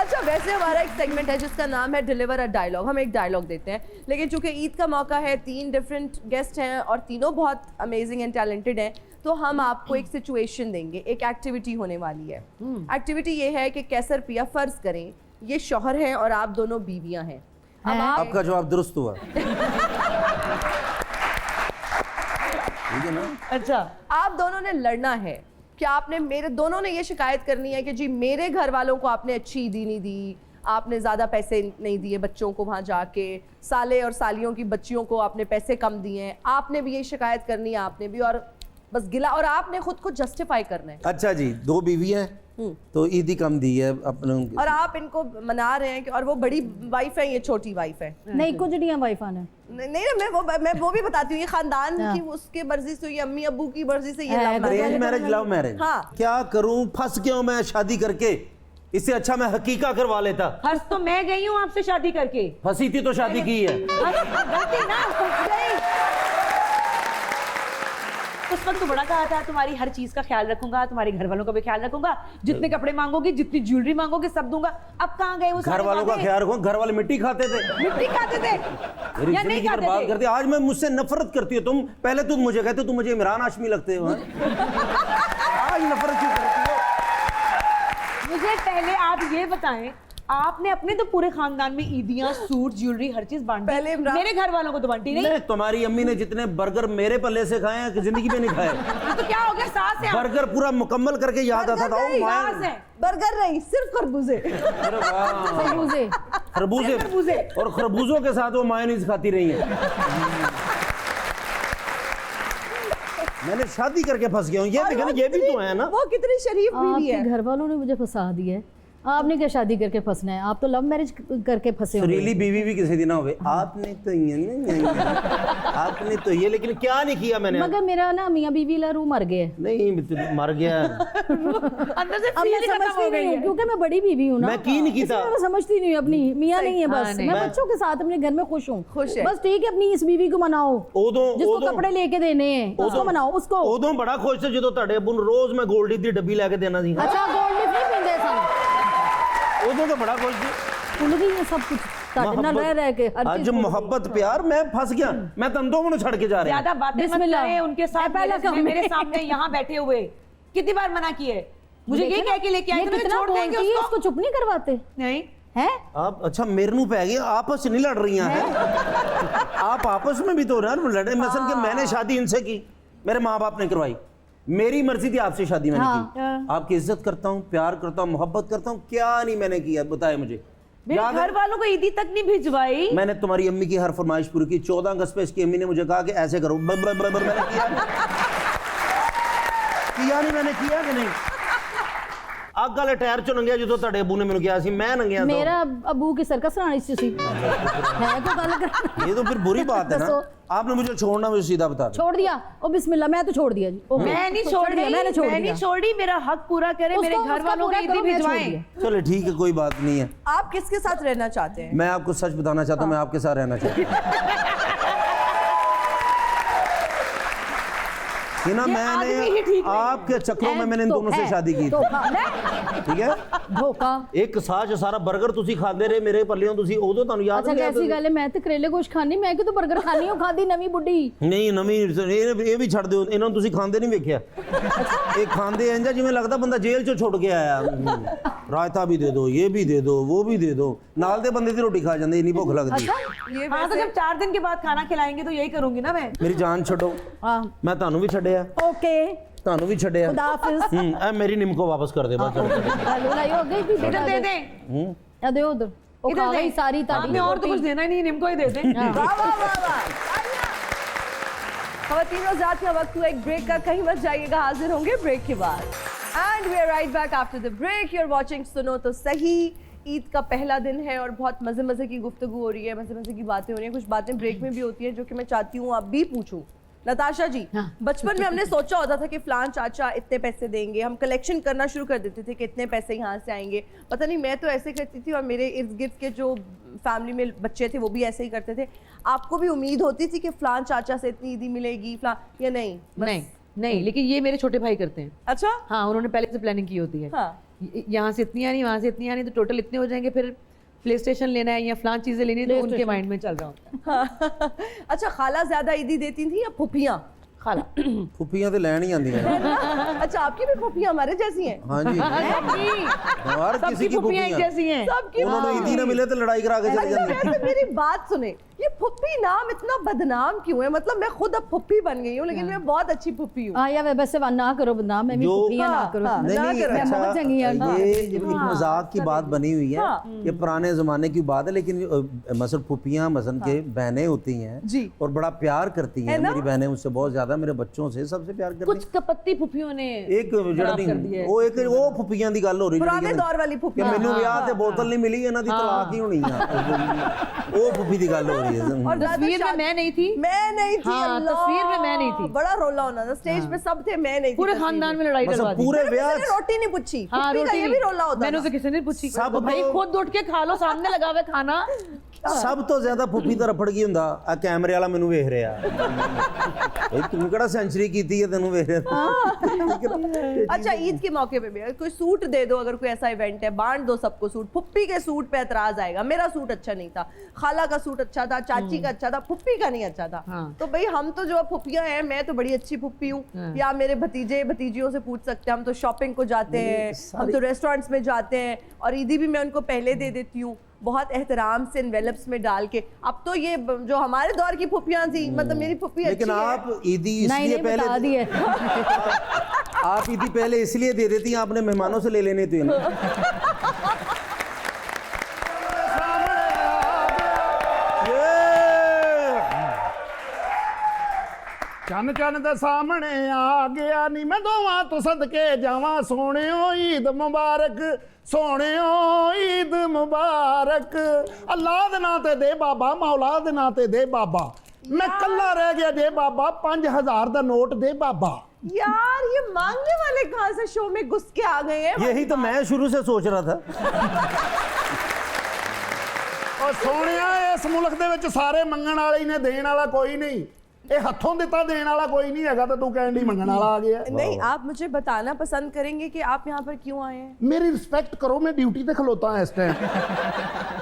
अच्छा, वैसे हमारा एक सेगमेंट है जिसका नाम है डिलीवर अ डायलॉग। हम एक डायलॉग देते हैं, लेकिन चूंकि ईद का मौका है, 3 डिफरेंट गेस्ट हैं और तीनों बहुत अमेजिंग एंड टैलेंटेड हैं, तो हम आपको एक सिचुएशन देंगे, एक एक्टिविटी होने वाली है। एक्टिविटी ये है कि कैसर पिया, फर्ज करें ये शौहर हैं और आप दोनों बीवियां हैं। अब आप आपका जवाब दुरुस्त हुआ, ठीक है ना। अच्छा, आप दोनों ने लड़ना है कि आपने मेरे दोनों ने ये शिकायत करनी है कि जी मेरे घर वालों को आपने अच्छी ईदी नहीं दी, आपने ज़्यादा पैसे नहीं दिए बच्चों को वहाँ जाके, साले और सालियों की बच्चियों को आपने पैसे कम दिए हैं। आपने भी ये शिकायत करनी है, आपने भी, और बस गिला, और आपने खुद को जस्टिफाई करना है। अच्छा जी, 2 बीवी हैं तो ईदी कम दी है अपने, और आप इनको मना रहे हैं कि, और वो बड़ी वाइफ है, ये छोटी वाइफ है। नहीं कुछ नहीं वाइफ आना नहीं, मैं वो भी बताती हूँ, ये खानदान की उसके मर्जी से, ये अम्मी अब्बू की मर्जी से, ये अरेंज मैरिज, लव मैरिज। हाँ। क्या करूं, फंस गया हूं मैं शादी करके। इससे अच्छा मैं हकीका करवा लेता। हर्ष तो मैं गई हूँ आपसे शादी करके। फंसी थी तो शादी की है। गलती ना उस वक्त तो बड़ा कहा था तुम्हारी हर चीज का ख्याल रखूंगा, तुम्हारे घर वालों का भी ख्याल रखूंगा, जितने कपड़े मांगोगी, जितनी ज्वेलरी मांगोगी, सब दूंगा। अब कहाँ गए वो घर वालों का ख्याल रखो, घर वाले मिट्टी खाते थे, मिट्टी खाते थे मेरी या नहीं जिंदगी खाते बर्बाद थे? करती। आज मैं मुझसे नफरत करती हो तुम। पहले तुम मुझे कहते हो तुम मुझे इमरान हाशमी लगते हो, आज नफरत क्यों करती हो? मुझे पहले आप ये बताएं, आपने अपने तो पूरे खानदान में ईदियां, सूट, ज्वेलरी, हर चीज बांटी, पहले मेरे घर वालों को तो बांटी नहीं। तुम्हारी अम्मी ने जितने बर्गर मेरे पल्ले से खाए हैं जिंदगी में नहीं खाए। तो क्या हो गया, सास है बर्गर पूरा मुकम्मल करके याद आता था। ओ माय, सास है। बर्गर नहीं, सिर्फ खरबूजे। अरे वाह, खरबूजे खरबूजे, और खरबूजों के साथ वो मायोनीज खाती रही है। मैंने शादी करके फंस गया हूँ। ये देखो ना, ये भी तो है ना। वो कितनी शरीफ बीवी है। आपके घर वालों ने मुझे फंसा दिया है। आपने क्या शादी करके फंसना है? आप तो लव मैरिज करके फंसे हो। सुरीली बीवी भी किसी दिन हुए। आपने तो ये आपने तो ये, लेकिन क्या नहीं किया मैंने। मगर मेरा ना मियां बीवी ला रू मर गए। नहीं मर गया अंदर से अब मैं समझती नहीं हूँ क्योंकि मैं बड़ी बीवी हूँ ना। मैं की नहीं कीता, मैं समझती नहीं हूँ अपनी मियां नहीं है बस। मैं बच्चों के साथ अपने घर में खुश हूँ। बस ठीक है, अपनी इस बीवी को मनाओ, जिसको कपड़े लेके देने हैं उसको मनाओ। उसको उदों बड़ा खुश थे जो ਤੁਹਾਡੇ ਅੱਬੂ ਨੂੰ रोज मैं गोल्डी दी डब्बी लेके देना ਸੀ। अच्छा, गोल्ड लिफ नहीं पींदे सन उदों तो बड़ा खुश थी। भूल गई है सब कुछ ਤੁਹਾਡੇ ਨਾਲ रह के हर आज मोहब्बत प्यार, मैं फंस गया। मैं तंदों को छोड़ के जा रहा हूं। ज्यादा बातें मत करें उनके साथ। पहला मेरे सामने यहाँ बैठे हुए कितनी बार मना किए, मुझे ये कह के लेके आए थे छोड़ देंगे उसको। उसको चुप नहीं करवाते नहीं है आप। अच्छा, मेरे मुंह पै गए, आपस नहीं लड़ रही हैं। आप आपस में भी तो लड़े। मसलन कि मैंने शादी इनसे की, मेरे माँ बाप ने करवाई, मेरी मर्जी थी आपसे शादी मैंने हाँ। की। आपकी इज्जत करता हूँ, प्यार करता हूँ, मोहब्बत करता हूँ, क्या नहीं मैंने किया बताए मुझे। मेरे याद है? घर वालों को ईदी तक नहीं भिजवाई। मैंने तुम्हारी अम्मी की हर फरमाइश पूरी की। 14 अगस्त पे इसकी अम्मी ने मुझे कहा कि ऐसे करो, मैंने किया नहीं मैंने किया कि नहीं। ਅੱਗ ਵਾਲੇ ਟਾਇਰ ਚੋਂ ਲੰਘਿਆ ਜਦੋਂ ਤੁਹਾਡੇ ਅੱਬੂ ਨੇ ਮੈਨੂੰ ਕਿਹਾ ਸੀ ਮੈਂ ਲੰਘਿਆ मेरा अबू की सर्कस रानी सी है तो गल कर ये तो फिर बुरी बात है ना। आपने मुझे छोड़ना, मुझे सीधा बता दो। छोड़ दिया ओ बिस्मिल्लाह, मैं तो छोड़ दिया जी। ओके, मैं नहीं छोड़ दिया, रही, मैंने छोड़ मैं दिया। नहीं छोड़ी, मेरा हक पूरा करे, मेरे उसको- घर उसका वालों को पूरा ईदी करो, मैं छोड़ भिजवाएं। दिया। चलो ठीक है, कोई बात नहीं है। आप किसके साथ रहना चाहते हैं? मैं आपको सच बताना चाहता हूँ, मैं आपके साथ रहना चाहता हूँ। कि ना मैंने आपके चक्रों में मैंने इन दोनों से शादी की थी, ठीक है। धोखा एक साज सारा बर्गर तुसी खाते रहे मेरे पल्लियों, तुसी उदों ਤੁਹਾਨੂੰ याद अच्छा नहीं कैसी गल है, मैं तो करेले गोश्त खानी, मैं कि तो बर्गर खानी हूं, खादी नवी बुड्ढी। नहीं नवी ਇਹ ਵੀ ਛੱਡ ਦਿਓ, ਇਹਨਾਂ ਨੂੰ ਤੁਸੀਂ ਖਾਂਦੇ ਨਹੀਂ ਵੇਖਿਆ। ਇਹ ਖਾਂਦੇ ਇੰਜ ਆ ਜਿਵੇਂ ਲੱਗਦਾ ਬੰਦਾ ਜੇਲ੍ਹ ਚੋਂ ਛੁੱਟ ਕੇ ਆਇਆ। ਰਾਇਤਾ भी दे दो, ये भी दे दो, वो भी दे दो, ਨਾਲ ਦੇ ਬੰਦੇ ਦੀ ਰੋਟੀ ਖਾ ਜਾਂਦੇ, ਇੰਨੀ ਭੁੱਖ ਲੱਗਦੀ। ये हाँ तो जब 4 दिन के बाद खाना खिलाएंगे तो यही करूंगी ना मैं। ਮੇਰੀ ਜਾਨ ਛੱਡੋ, हां ਮੈਂ ਤੁਹਾਨੂੰ ਵੀ ਛੱਡਿਆ, ओके, ਤੁਹਾਨੂੰ ਵੀ ਛੱਡਿਆ। खुदा हाफिज। ਇਹ ਮੇਰੀ ਨਿੰਮਕੋ वापस कर दे बस। लड़ाई हो गई, इधर दे दे, या दे उधर ओ खा गई सारी तारीफ। हमें और तो कुछ देना ही नहीं, निम्को ही दे दे। वाह वाह वाह वाह। ख़वातीन और ज़ात का वक्त हुआ एक ब्रेक का, कहीं मत जाइएगा, हाजिर होंगे ब्रेक के बाद। And we are right back after the break. You are watching Suno To Sahi. Eid का पहला दिन है और बहुत मज़े मज़े की गुफ्तगू हो रही है, मज़े मज़े की बातें हो रही हैं। कुछ बातें ब्रेक में भी होती हैं जो कि मैं चाहती हूँ आप भी पूछूं। नताशा जी, बचपन में हमने सोचा होता था कि फलान चाचा इतने पैसे देंगे, हम कलेक्शन करना शुरू कर देते थे कि इतने पैसे यहाँ से आएंगे। पता नहीं, मैं तो ऐसे करती थी और मेरे इर्द गिर्द के जो फैमिली में बच्चे थे वो भी ऐसे ही करते थे। आपको भी उम्मीद होती थी कि फलान चाचा से इतनी ईदी मिलेगी फलान, या नहीं? नहीं नहीं, लेकिन ये मेरे छोटे भाई करते हैं। अच्छा हाँ, उन्होंने पहले से प्लानिंग की होती है। हाँ। यहाँ से इतनी आनी, वहाँ से इतनी आनी, तो टोटल इतने हो जाएंगे, फिर प्ले स्टेशन लेना है या फलान चीज़ें लेनी है, तो उनके माइंड में चल रहा होता है। अच्छा, खाला ज्यादा ईदी देती थी या फुफियाँ? खाला। फुफियां तो लैन ही आंदी हैं। अच्छा, आपकी भी फुफियाँ हमारे जैसी हैं? हाँ जी, हर किसी की फुफियाँ एक जैसी हैं। सबकी उन्होंने ईदी ना मिले तो लड़ाई करा के चले जाते हैं। वैसे मेरी बात सुने, ये फुप्पी नाम इतना बदनाम क्यों है? मतलब मैं खुद अब फुप्पी बन गई हूँ, लेकिन मैं बहुत अच्छी फुप्पी हूँ। हां या वैसे ना करो बदनाम, मैं भी जो- फुफियां ना करो। नहीं नहीं, मैं अच्छा, बहुत चंगी है। ये एक मजाक की बात बनी हुई है, ये पुराने जमाने की बात है, लेकिन मसल फुफियाँ मसन के बहनें होती हैं जी। और बड़ा प्यार करती हैं। मेरी बहनें मुझसे बहुत ज्यादा, मेरे बच्चों से सबसे प्यार करती कुछ कपत्ती फुफियों ने एक ਜਿਹੜਾ ਨਹੀਂ ਉਹ ਫੁੱਫੀਆਂ ਦੀ ਗੱਲ ਹੋ ਰਹੀ पुराने दौर वाली ਕਿ फुप्पियाँ। ਮੈਨੂੰ ਵਿਆਹ ਤੇ ਬੋਤਲ ਨਹੀਂ ਮਿਲੀ, ਇਹਨਾਂ ਦੀ ਤਲਾਕ ਹੀ ਹੋਣੀ ਆ। ਉਹ ਫੁੱਫੀ ਦੀ ਗੱਲ ਹੋ ਰਹੀ ਹੈ। और ज्यादा तस्वीर में मैं नहीं थी। मैं नहीं थी। हाँ, अल्लाह। तस्वीर में मैं नहीं थी। बड़ा रोला होना था, स्टेज पे सब थे, मैं नहीं थी। पूरे तस्वीर खानदान में लड़ाई मतलब डलवा दी। पूरे मैंने ब्याह किसी ने रोटी नहीं पूछी। हाँ, फुप्पी का रोटी ये भी भी रोला होता मैंने था। उसे किसी ने पूछी। सब भाई तो- खुद उठ के खा लो, सामने लगा हुआ खाना। ਸਭ ਤੋਂ ਜ਼ਿਆਦਾ ਫੁੱਫੀ ਦਾ ਰਫੜ ਕੀ ਹੁੰਦਾ? ਆ ਕੈਮਰੇ ਵਾਲਾ ਮੈਨੂੰ ਵੇਖ ਰਿਹਾ, ਇਹ ਤੂੰ ਕਿਹੜਾ ਸੈਂਚਰੀ ਕੀਤੀ ਹੈ ਤੈਨੂੰ ਵੇਖ ਰਿਹਾ। अच्छा, ईद के मौके पे भी कोई सूट दे दो, अगर कोई ऐसा इवेंट है, बांट दो सबको सूट। फुप्पी के सूट पे एतराज आएगा, मेरा सूट अच्छा नहीं था, खाला का सूट अच्छा था, चाची का अच्छा था, फुप्पी का नहीं अच्छा था। हाँ। तो भाई हम तो जो फुप्पियां हैं, मैं तो बड़ी अच्छी फुप्पी हूँ, या मेरे भतीजे भतीजियों से पूछ सकते हैं। हम तो शॉपिंग को जाते हैं, हम तो रेस्टोरेंट्स में जाते हैं, और ईदी भी मैं उनको पहले दे देती हूँ, बहुत एहतराम से एनवेलप्स में डाल के। अब तो ये जो हमारे दौर की फुप्पियां थी, मतलब मेरी फुप्पी लेकिन अच्छी है। आप ईदी नहीं इसलिए नहीं बता पहले दिए। आप ईदी पहले इसलिए दे देती हैं, आपने मेहमानों से ले लेने थे ना। ਚੰਨ ਚੰਨ ਦੇ ਸਾਹਮਣੇ ਆ ਗਿਆ ਨੀ, ਮੈਂ ਦੋਵਾਂ ਤੋਂ ਸਦਕੇ ਜਾਵਾਂ ਸੋਹਣਿਓ ਈਦ ਮੁਬਾਰਕ, ਸੋਹਣਿਓ ਈਦ ਮੁਬਾਰਕ। ਅੱਲਾਹ ਦੇ ਨਾਂ ਤੇ ਦੇ ਬਾਬਾ, ਮੌਲਾ ਦੇ ਨਾਂ ਤੇ ਦੇ ਬਾਬਾ, ਮੈਂ ਕੱਲਾ ਰਹਿ ਗਿਆ ਜੇ ਬਾਬਾ, 5000 ਦਾ ਨੋਟ ਦੇ ਬਾਬਾ। यार, ये मांगने वाले कहाँ से शो में घुस के आ गए हैं? यही तो मैं शुरू से सोच रहा था। ਉਹ ਸੋਹਣਿਆ, ਇਸ ਮੁਲਕ ਦੇ ਵਿੱਚ ਸਾਰੇ ਮੰਗਣ ਵਾਲੇ ਹੀ ਨੇ, ਦੇਣ ਵਾਲਾ ਕੋਈ ਨਹੀਂ। ਇਹ ਹੱਥੋਂ ਦਿੱਤਾ ਦੇਣ ਵਾਲਾ ਕੋਈ ਨਹੀਂ ਹੈਗਾ, ਤਾਂ ਤੂੰ ਕਹਿਣ ਦੀ ਮੰਗਣ ਵਾਲਾ ਆ ਗਿਆ। नहीं, आप मुझे बताना पसंद करेंगे कि आप यहाँ पर क्यों आए हैं? ਮੇਰੀ ਰਿਸਪੈਕਟ ਕਰੋ, ਮੈਂ ਡਿਊਟੀ ਤੇ ਖਲੋਤਾ ਇਸ ਟਾਈਮ,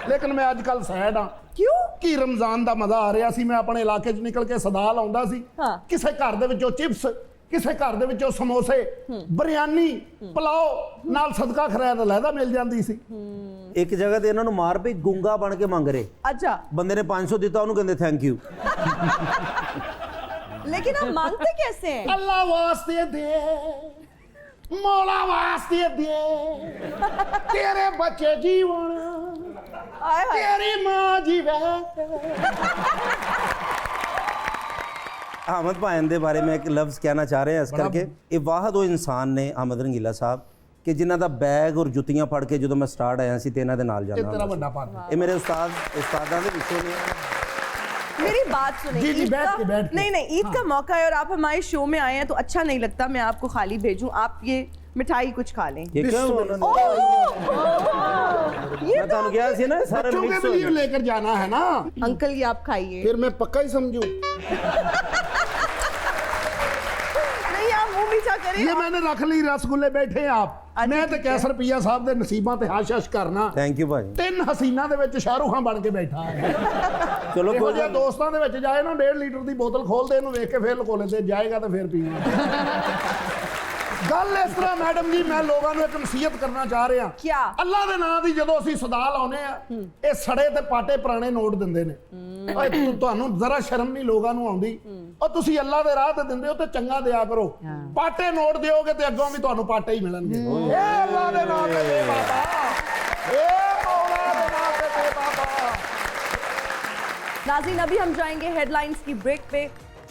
ਲੇਕਿਨ ਮੈਂ ਅੱਜ ਕੱਲ ਸੈਡ ਆ। क्यों? ਕਿ ਰਮਜ਼ਾਨ ਦਾ ਮਜ਼ਾ ਆ ਰਿਹਾ ਸੀ, ਮੈਂ ਆਪਣੇ ਇਲਾਕੇ 'ਚ ਨਿਕਲ ਕੇ ਸਦਾ ਲਾਉਂਦਾ ਸੀ। ਹਾਂ। ਕਿਸੇ ਘਰ ਦੇ ਵਿੱਚੋਂ ਚਿਪਸ, ਕਿਸੇ ਘਰ ਦੇ ਵਿੱਚੋਂ ਸਮੋਸੇ, ਬਿਰਿਆਨੀ, ਪਲਾਓ ਨਾਲ ਸਦਕਾ ਖੈਰ ਲੈਦਾ ਮਿਲ ਜਾਂਦੀ ਸੀ। ਇੱਕ ਜਗ੍ਹਾ ਤੇ ਇਹਨਾਂ ਨੂੰ ਮਾਰ ਪਈ, ਗੁੰਗਾ ਬਣ ਕੇ ਮੰਗ ਰਹੇ। अच्छा, ਬੰਦੇ ਨੇ 500 ਦਿੱਤਾ, ਉਹਨੂੰ ਕਹਿੰਦੇ ਥੈਂਕ ਯੂ। लेकिन आप मांगते कैसे हैं? अल्लाह वास्ते दे, मौला वास्ते दे, तेरे बच्चे जीवन, तेरी मां जीवे। अहमद भाईन दे बारे में एक लफ्ज़ कहना चाह रहे हैं इस करके ਇਹ ਵਾਹਦ ਉਹ ਇਨਸਾਨ ਨੇ ਅਹਿਮਦ ਰੰਗੀਲਾ ਸਾਹਿਬ ਕਿ ਜਿਨ੍ਹਾਂ ਦਾ ਬੈਗ ਔਰ ਜੁੱਤੀਆਂ ਫੜ ਕੇ ਜਦੋਂ ਮੈਂ ਸਟਾਰਟ ਆਇਆ ਸੀ ਤੇ ਇਹਨਾਂ ਦੇ ਨਾਲ ਜਾਂਦਾ तेरा ਹੁੰਦਾ बड़ा ਸੀ। पार्टनर ਇਹ ਮੇਰੇ उस्तादां ਦੇ ਵਿੱਚੋਂ ने मेरी बात सुनिए। जी, जी, ईद बैठ का- के, बैठ के। नहीं नहीं, ईद का मौका है और आप हमारे शो में आए हैं तो अच्छा नहीं लगता मैं आपको खाली भेजूं। आप ये मिठाई कुछ खा लें। ये क्या हुआ उन्होंने? ये मैं तो किया सी ना सारा बच्चों के मिक्स हो लिए गया। लेकर जाना है ना, अंकल ये आप खाइए। फिर मैं पक्का ही समझू। नहीं आप मुंह मीठा करें। ये मैंने रख ली रसगुल्ले, बैठे आप। मैं ਤੇ ਕੈਸਰ ਪੀਆ ਸਾਹਿਬ ਦੇ ਨਸੀਬਾਂ ਤੇ ਹਾਸ਼-ਹਾਸ਼ ਕਰਨਾ। थैंक यू भाई। ਤਿੰਨ ਹਸੀਨਾ ਦੇ ਵਿੱਚ ਸ਼ਾਹਰੁਖ ਖਾਨ ਬਣ ਕੇ ਬੈਠਾ ਹੈ। चलो ਇਹੋ कोई ਜਿਹੇ ਦੋਸਤਾਂ ਦੇ ਵਿੱਚ ਜਾਏ ਨਾ 1.5 ਲੀਟਰ ਦੀ ਬੋਤਲ ਖੋਲਦੇ ਇਹਨੂੰ ਵੇਖ ਕੇ ਫੇਰ ਲਕੋਲੇ ਤੇ ਜਾਏਗਾ ਤੇ ਫੇਰ ਪੀਣਾ। ਗੱਲ ਇਸ ਤਰ੍ਹਾਂ ਮੈਡਮ ਜੀ, ਮੈਂ ਲੋਕਾਂ ਨੂੰ ਇੱਕ ਨਸੀਹਤ ਕਰਨਾ ਚਾਹ ਰਿਹਾ। क्या? ਅੱਲਾ ਦੇ ਨਾਂ ਦੀ ਜਦੋਂ ਅਸੀਂ ਸਦਾ ਲਾਉਨੇ ਆ, ਇਹ ਸੜੇ ਤੇ ਪਾਟੇ ਪੁਰਾਣੇ ਨੋਟ ਦਿੰਦੇ ਨੇ। ਓਏ ਤੁਹਾਨੂੰ ਜ਼ਰਾ ਸ਼ਰਮ ਨਹੀਂ ਲੋਕਾਂ ਨੂੰ ਆਉਂਦੀ? ਉਹ ਤੁਸੀਂ ਅੱਲਾ ਦੇ ਰਾਹ ਤੇ ਦਿੰਦੇ ਹੋ ਤੇ ਚੰਗਾ ਦਿਆ ਕਰੋ। ਪਾਟੇ ਨੋਟ ਦਿਓਗੇ ਤੇ ਅੱਗੋਂ ਵੀ ਤੁਹਾਨੂੰ ਪਾਟੇ ਹੀ ਮਿਲਣਗੇ। ਇਹ ਅੱਲਾ ਦੇ ਨਾਂ ਤੇ ਦੇ ਬਾਬਾ, ਇਹ ਮੌਲਾ ਦੇ ਨਾਂ ਤੇ ਦੇ बाबा। नाज़रीन अभी हम जाएंगे हेडलाइंस की ब्रेक पे,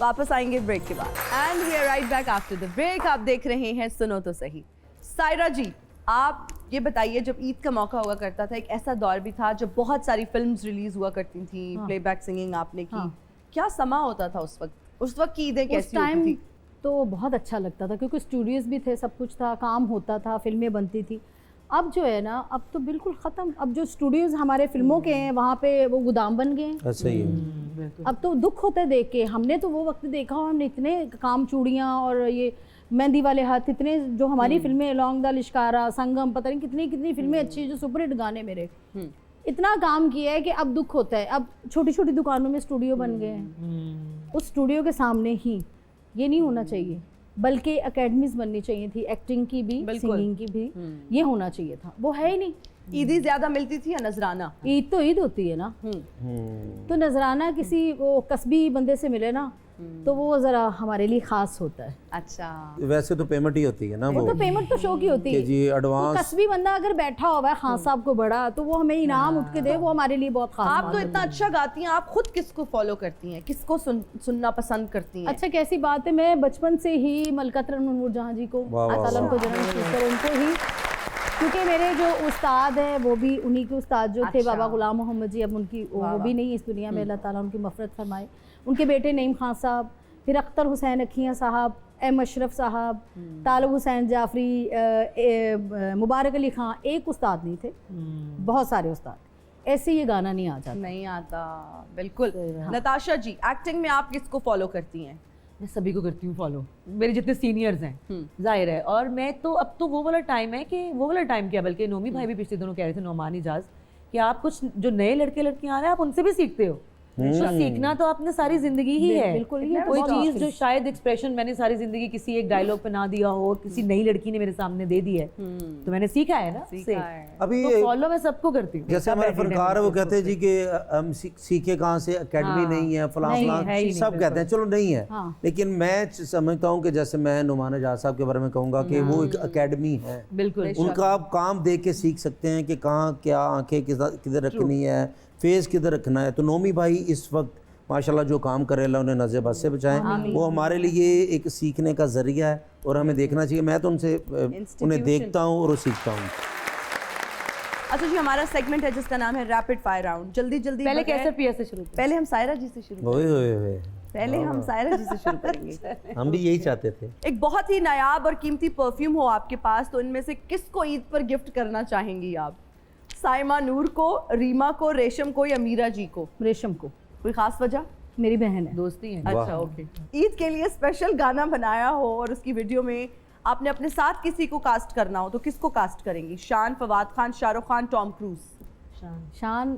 वापस आएंगे ब्रेक के बाद। And we are right back after the break. आप देख रहे हैं सुनो तो सही। सायरा जी, आप ये बताइए, जब ईद का मौका हुआ करता था, एक ऐसा दौर भी था जब बहुत सारी फिल्म्स रिलीज हुआ करती थी, प्लेबैक सिंगिंग आपने की, क्या समा होता था उस वक्त? उस वक्त की ईदें उस कैसी होती टाइम थी? तो बहुत अच्छा लगता था क्योंकि स्टूडियोज भी थे, सब कुछ था, काम होता था, फिल्में बनती थी। अब जो है ना, अब तो बिल्कुल ख़त्म। अब जो स्टूडियोज हमारे फिल्मों के हैं वहाँ पे वो गोदाम बन गए हैं। ऐसा ही है। अब तो दुख होता है देख के। हमने तो वो वक्त देखा, हमने इतने काम चूड़ियाँ और ये मेहंदी वाले हाथ, इतने जो हमारी फिल्में लौंग दा लिश्कारा, संगम, पता नहीं कितनी कितनी फिल्में अच्छी जो सुपरहिट गाने मेरे, इतना काम किया है कि अब दुख होता है। अब छोटी छोटी दुकानों में स्टूडियो बन गए हैं। उस स्टूडियो के सामने ही ये नहीं होना चाहिए, बल्कि एकेडमीज बननी चाहिए थी, एक्टिंग की भी, सिंगिंग की भी। ये होना चाहिए था, वो है ही नहीं। ईदी ज्यादा मिलती थी या नजराना? ईद तो ईद होती है ना, तो नजराना किसी वो कस्बी बंदे से मिले ना तो वो ज़रा हमारे लिए ख़ास होता है। अच्छा, वैसे तो पेमेंट ही होती है ना वो तो पेमेंट तो शो की होती है जी, एडवांस। तो कस्बी बंदा अगर बैठा हुआ है खान साहब को बड़ा, तो वो हमें इनाम उठ के दे, वो हमारे लिए बहुत खास। आप तो इतना अच्छा गाती हैं, आप खुद किसको फॉलो करती हैं, किसको सुनना पसंद करती हैं? अच्छा, कैसी बात है, मैं बचपन से ही मलका तरन नूर जहाँ जी को, तालम को जन्म कर उनको ही, क्योंकि मेरे जो उस्ताद हैं वो भी उन्हीं के उस्ताद जो थे, बाबा गुलाम मोहम्मद जी, अब उनकी वो भी नहीं इस दुनिया में, अल्लाह ताला उनकी मफ़रत फरमाए। उनके बेटे नईम खान साहब, फिर अख्तर हुसैन अखियाँ साहब, एम अशरफ साहब, तालब हुसैन जाफरी, मुबारक अली खां। एक उस्ताद नहीं थे, बहुत सारे उस्ताद। ऐसे ये गाना नहीं आ जाता। नहीं आता, बिल्कुल। नताशा जी, एक्टिंग में आप किसको फॉलो करती हैं? मैं सभी को करती हूँ फॉलो, मेरे जितने सीनियर्स हैं जाहिर है। और मैं तो अब तो वो वाला टाइम है कि वो वाला टाइम क्या, बल्कि नोमी भाई भी पिछले दिनों कह रहे थे, नोमान इजाज, कि आप कुछ जो नए लड़के लड़कियां आ रहे हैं आप उनसे भी सीखते हो। तो सीखना तो आपने सारी जिंदगी ही है। बिल्कुल, ये कोई बहुत चीज जो शायद एक्सप्रेशन मैंने सारी जिंदगी किसी एक डायलॉग पे ना दिया हो, किसी नई लड़की ने मेरे सामने दे दी है, तो मैंने सीखा है ना। अभी तो फॉलो मैं सबको करती हूँ। जैसे हमारे फनकार है वो कहते हैं जी कि हम सीखे कहाँ से, एकेडमी नहीं है, फलां फलां सब कहते हैं, चलो नहीं है। लेकिन मैं समझता हूँ कि जैसे मैं नुमान इजाज साहब के बारे में कहूँगा कि वो एक एकेडमी है। बिल्कुल, उनका आप काम देख के सीख सकते हैं कि कहाँ क्या आंखें किधर रखनी है, फेस किधर रखना है। तो नोमी भाई इस वक्त माशाल्लाह जो काम कर रहे हैं, उन्हें नज़र बद से बचाएं। वो हमारे लिए एक सीखने का ज़रिया है और हमें देखना चाहिए। मैं तो उनसे उन्हें देखता हूँ और सीखता हूँ। अच्छा जी, हमारा सेगमेंट है जिसका नाम है रैपिड फायर राउंड। जल्दी जल्दी पहले कैसे पिया से शुरू, पहले हम सायरा जी से शुरू ओए पहले हम सायरा जी से शुरू करेंगे। हम भी यही चाहते थे। एक बहुत ही नायाब और कीमती परफ्यूम हो आपके पास, तो इनमें से किसको ईद पर गिफ्ट करना चाहेंगी आप? साइमा नूर को, रीमा को, रेशम को या मीरा जी को? रेशम को। कोई खास वजह? मेरी बहन है, दोस्ती है। अच्छा, ओके। ईद के लिए स्पेशल गाना बनाया हो और उसकी वीडियो में आपने अपने साथ किसी को कास्ट करना हो, तो किसको कास्ट करेंगी? शान, फवाद खान, शाहरुख खान, टॉम क्रूज? शान शान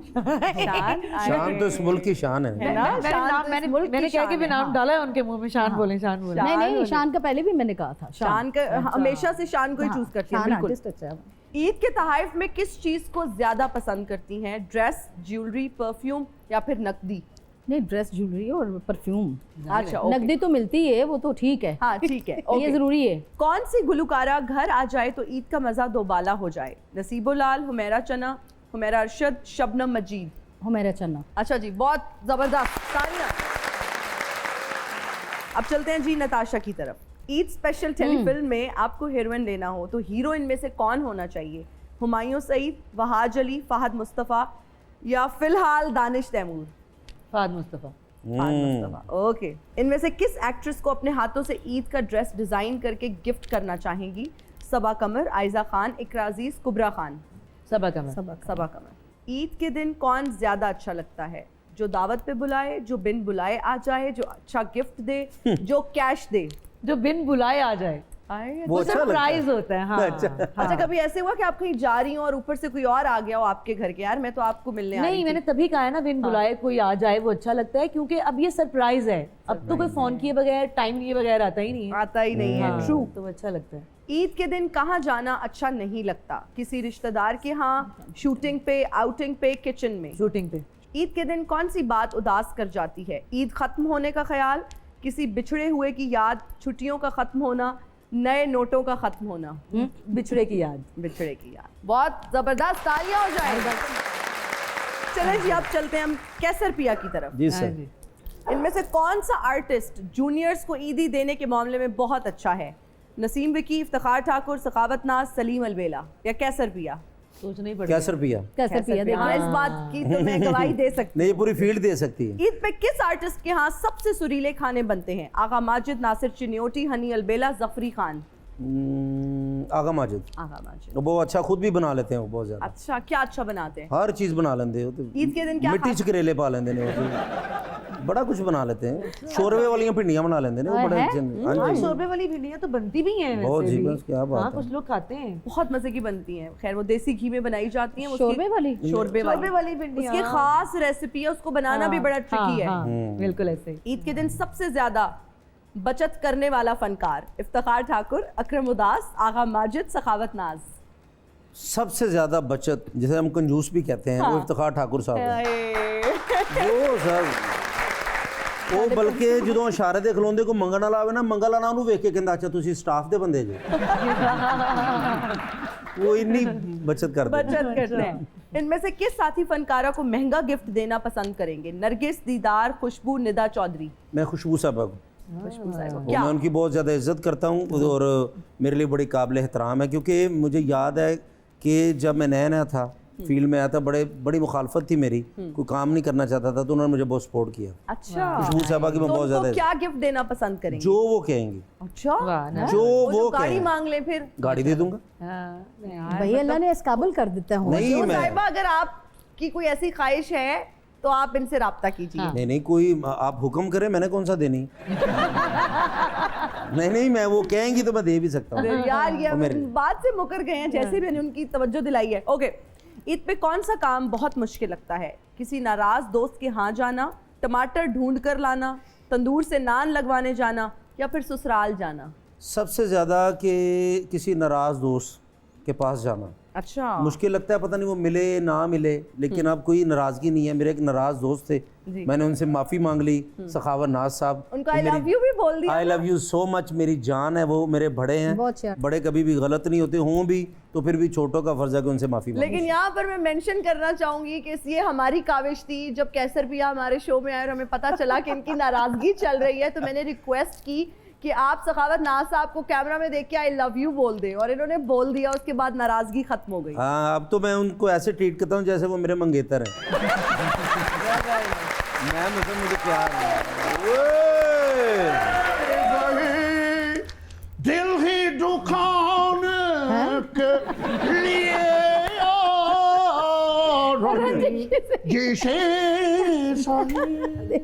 तो इस मुल्क की शान है। मैंने क्या कि नाम डाला है उनके मुंह में, शान बोले, शान बोले। नहीं, शान का पहले भी मैंने कहा था। शान का हमेशा से शान को ही चूज करती हैं। बिल्कुल। ईद के तहाइफ में किस चीज को ज्यादा पसंद करती हैं? ड्रेस, ज्वेलरी, परफ्यूम या फिर नकदी? नहीं, ड्रेस, ज्वेलरी और परफ्यूम। अच्छा, ओके। नकदी तो मिलती है, वो तो ठीक है। हाँ ठीक है, ये ओके। जरूरी है। कौन सी गुलकारा घर आ जाए तो ईद का मज़ा दोबाला हो जाए? नसीबो लाल, हुमैरा चना, हुमैरा अरशद, शबनम मजीद। हुमैरा चन्ना। अच्छा जी, बहुत ज़बरदस्त, तालियां। अब चलते हैं जी नताशा की तरफ। ईद स्पेशल टेलीफिल्म में आपको हीरोइन लेना हो तो हीरोइन में से कौन होना चाहिए? हुमायूं सईद, वहाज अली, फहद मुस्तफ़ा या फिलहाल दानिश तैमूर? फहद मुस्तफ़ा। फहद मुस्तफ़ा, ओके। इनमें से किस एक्ट्रेस को अपने हाथों से ईद का ड्रेस डिज़ाइन करके गिफ्ट करना चाहेंगी? सबा कमर, आयजा खान, इकरा अजीज, कुबरा खान? सबा कमर। सबा कमर। ईद के दिन कौन ज़्यादा अच्छा लगता है? जो दावत पे बुलाए, जो बिन बुलाए आ जाए, जो अच्छा गिफ्ट दे, जो कैश दे? जो बिन बुलाए आ जाए, वो अच्छा लगता है। सरप्राइज होता है। हाँ, अच्छा, कभी ऐसे हुआ कि आप कहीं जा रही हो और ऊपर से कोई और आ गया हो आपके घर के, यार मैं तो आपको मिलने आ रही नहीं, थी? मैंने तभी कहा है ना, बिन बुलाए कोई आ जाए वो अच्छा लगता है, क्योंकि अब ये सरप्राइज है। अब तो कोई फोन किए बगैर, टाइम लिए बगैर आता ही नहीं है। आता ही नहीं है, ट्रू। तो अच्छा लगता है। ईद के दिन कहाँ जाना अच्छा नहीं लगता? किसी रिश्तेदार के यहाँ, शूटिंग पे, आउटिंग पे, किचन में? शूटिंग पे। ईद के दिन कौन सी बात उदास कर जाती है? ईद खत्म होने का ख्याल, किसी बिछड़े हुए की याद, छुट्टियों का खत्म होना, नए नोटों का खत्म होना? बिछड़े की याद। बिछड़े की याद। बहुत जबरदस्त, तालियां हो जाए। चलें जी, अब चलते हैं हम कैसर पिया की तरफ। जी सर। इनमें से कौन सा आर्टिस्ट जूनियर्स को ईदी देने के मामले में बहुत अच्छा है? नसीम विकी, इफ्तिखार ठाकुर, सखावत नाज, सलीम अलबेला या कैसर पिया? सोचना ही पड़ेगा। कैसर पिया। कैसे पिया? हाँ, इस बात की तो मैं गवाही दे सकती नहीं, ये पूरी फील्ड दे सकती है। ईद पे किस आर्टिस्ट के यहाँ सबसे सुरीले खाने बनते हैं? आगा माजिद, नासिर चिन्योटी, हनी अलबेला, जफरी खान? आगा माजिद। आगा माजिद। वो अच्छा खुद भी बना लेते हैं, वो बहुत ज्यादा। अच्छा, क्या अच्छा बनाते हैं? हर चीज बना लेंदे हो तो। ईद के दिन क्या मिट्टी च करेले पा लेंदे ने वो तो। बड़ा कुछ बना लेते हैं। शोरबे वाली भिंडियां बना लेंदे ने वो बड़े अच्छे। हाँ, शोरबे वाली भिंडियां तो बनती भी हैं बहुत वैसे जी, भी। बस क्या बात हाँ, है। कुछ लोग खाते हैं। बहुत मजे की बनती हैं। खैर वो देसी घी में बनाई जाती हैं। शोरबे वाली? शोरबे वाली भिंडियां। उसकी खास रेसिपी है, उसको बनाना भी बड़ा ट्रिकी है। बिल्कुल ऐसे। ईद के दिन सबसे ज्यादा बचत करने वाला फनकार? इफ्तिखार ठाकुर, अकरम उदास, आगा माजिद, सखावत नाज? सबसे ज्यादा बचत, जिसे हम कंजूस भी कहते हैं, वो इफ्तिखार ठाकुर साहब है। वो सर, वो बल्कि ਜਦੋਂ ਇਸ਼ਾਰੇ ਦੇ ਖਲੋਂਦੇ ਕੋ ਮੰਗਣ ਵਾਲਾ ਆਵੇ ਨਾ, ਮੰਗਣ ਵਾਲਾ ਉਹਨੂੰ ਵੇਖ ਕੇ ਕਹਿੰਦਾ ਅੱਛਾ ਤੁਸੀਂ ਸਟਾਫ ਦੇ ਬੰਦੇ ਜੀ। वो इतनी बचत करते हैं। इनमें से किस साथी फनकारा को महंगा गिफ्ट देना पसंद करेंगे? नरगिस, दीदार, खुशबू, निदा चौधरी? मैं खुशबू साहबा को। खुशबू साहब, मैं उनकी बहुत ज़्यादा इज्जत करता हूँ और मेरे लिए बड़ी काबिल एहतराम है, क्योंकि मुझे याद है कि जब मैं नया नया था, फील्ड में आया था, बड़ी मुखालफत थी मेरी, कोई काम नहीं करना चाहता था, तो उन्होंने मुझे बहुत सपोर्ट किया। अच्छा, खुशबू साहबा की मैं बहुत ज़्यादा। क्या गिफ्ट देना पसंद करेंगे? जो वो कहेंगी। अच्छा, जो वो गाड़ी मांग ले फिर गाड़ी दे दूंगा। भाई अल्लाह ने इस काबिल कर देता है। नहीं, मैं अगर आपकी कोई ऐसी ख्वाहिश है तो आप इनसे राब्ता कीजिए। नहीं, कोई आप हुक्म करें, मैंने कौन सा देनी। नहीं, मैं वो कहेंगी तो मैं दे भी सकता हूँ। यार ये बात से मुकर गए हैं, जैसे भी मैंने उनकी तवज्जो दिलाई है। ओके, ईद पे कौन सा काम बहुत मुश्किल लगता है? किसी नाराज दोस्त के यहाँ जाना, टमाटर ढूंढ कर लाना, तंदूर से नान लगवाने जाना या फिर ससुराल जाना? सबसे ज़्यादा कि किसी नाराज दोस्त के पास जाना। अच्छा, मुश्किल लगता है, पता नहीं वो मिले ना मिले, लेकिन अब कोई नाराजगी नहीं है। मेरे एक नाराज दोस्त थे, मैंने उनसे माफ़ी मांग ली, सखावत नाज साहब। उनका आई लव यू भी बोल दिया। I love you so much, मेरी जान है वो, मेरे बड़े हैं, बड़े कभी भी गलत नहीं होते, हों भी तो फिर भी छोटों का फर्ज है कि उनसे माफ़ी मांगो। लेकिन यहाँ पर मैं मेंशन करना चाहूंगी कि ये हमारी काविश थी। जब कैसर पिया हमारे शो में आए और हमें पता चला कि इनकी नाराजगी चल रही है, तो मैंने रिक्वेस्ट की कि आप सखावत नाज साहब को कैमरा में देख के आई लव यू बोल दें, और इन्होंने बोल दिया। उसके बाद नाराजगी खत्म हो गई। हाँ, अब तो मैं उनको ऐसे ट्रीट करता हूँ जैसे वो मेरे मंगेतर हैं। मुझे प्यार दिल ही दुखाने के लिए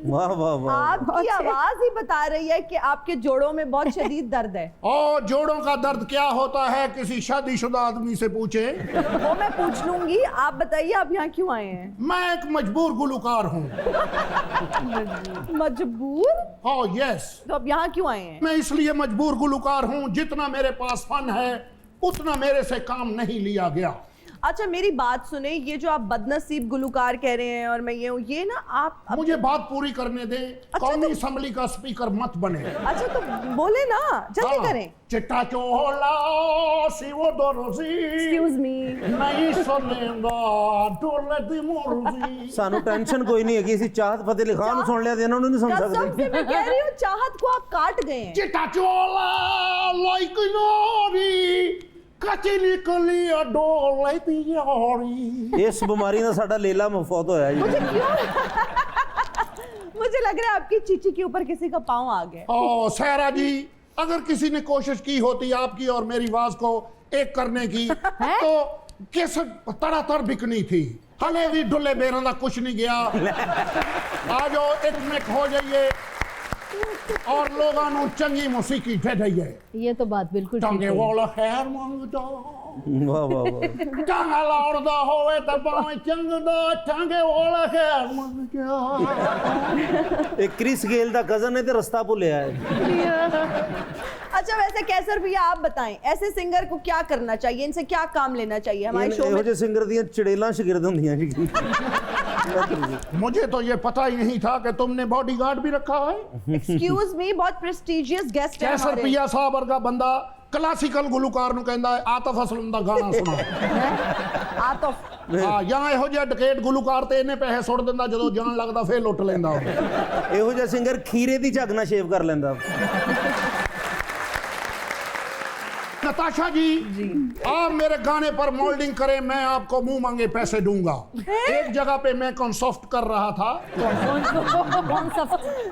वाह वाह वाह। आपकी आवाज ही बता रही है कि आपके जोड़ों में बहुत शदीद दर्द है। और जोड़ों का दर्द क्या होता है, किसी शादीशुदा आदमी से पूछे। वो मैं पूछ लूंगी। आप बताइए, आप यहाँ क्यों आए हैं? मैं एक मजबूर गुलकार हूँ। मजबूर? हाँ, यस। तो आप यहाँ क्यों आए हैं? मैं इसलिए मजबूर गुलकार हूँ, जितना मेरे पास फन है उतना मेरे से काम नहीं लिया गया। अच्छा मेरी बात सुने, ये जो आप बदनसीब गुलकार कह रहे हैं और मैं ये हूँ, ये ना आप मुझे बात पूरी करने दे। कौमी असेंबली का स्पीकर मत बने। अच्छा तो बोले ना, जल्दी करें। चिट्टा चोला सिवो दोरोसी एक्सक्यूज मी नहीं सुनेगा डोले दी मोरजी। सानू टेंशन कोई नहीं है कि इसी चाहत फतेह अली खान सुन लिया देना उन्होंने नहीं सुन कसम सकते। से मैं कह रही हूँ, चाहत को आप काट गए हैं। चिट्टा चोला लाइक नोरी कचली कली डोले दी यारी। इस बीमारी का साडा लेला मफौत होया जी। मुझे लग रहा है आपकी चीची के ऊपर किसी का पाँव आ गया। ओ सहरा जी, अगर किसी ने कोशिश की होती आपकी और मेरी आवाज को एक करने की तो किस तड़ातड़ बिकनी थी। हले भी डुले बेरों का कुछ नहीं गया। आ जाओ एक मिनट हो जाइए और लोगों चंगी मौसीकी दे दइए। ये तो बात बिल्कुल ठीक टांगे है। वाला खैर मांगदा वाह वाह वाह। टांगा लौड़दा होवे तो पावे चंगदा टांगे वाला खैर मांगदा। एक क्रिस गेल दा कजन है ते रास्ता भुलिया है। अच्छा वैसे कैसर भैया आप बताएं, ऐसे सिंगर को क्या करना चाहिए, इनसे क्या काम लेना चाहिए हमारे शो में? ਇਹੋ ਜਿਹੇ ਸਿੰਗਰ ਦੀਆਂ ਚੜੇਲਾਂ ਸ਼ਗਿਰਦ ਹੁੰਦੀਆਂ ਜੀ। मुझे तो ये पता ही नहीं था कि तुमने बॉडीगार्ड भी रखा है। एक्सक्यूज मी, बहुत प्रेस्टिजियस गेस्ट है कैसर हमारे। पिया साहब वर्गा बंदा क्लासिकल गुलकार नु कहंदा है आतिफ असलम दा गाना सुना। आतिफ हां यहां ਇਹੋ ਜਿਹਾ ਡਕੇਟ ਗੁਲਕਾਰ ਤੇ ਇਹਨੇ ਪੈਸੇ ਸੁੱਟ ਦਿੰਦਾ, ਜਦੋਂ ਜਾਣ ਲੱਗਦਾ ਫੇਰ ਲੁੱਟ ਲੈਂਦਾ ਉਹ। ਇਹੋ ਜਿਹਾ ਸਿੰਗਰ ਖੀਰੇ ਦੀ ਝੱਗ ਨਾਲ ਸ਼ੇਵ ਕਰ ਲੈਂਦਾ। नताशा जी आप मेरे गाने पर मोल्डिंग करें, मैं आपको मुंह मांगे पैसे दूंगा। एक जगह पे मैं कॉन्सर्ट कर रहा था।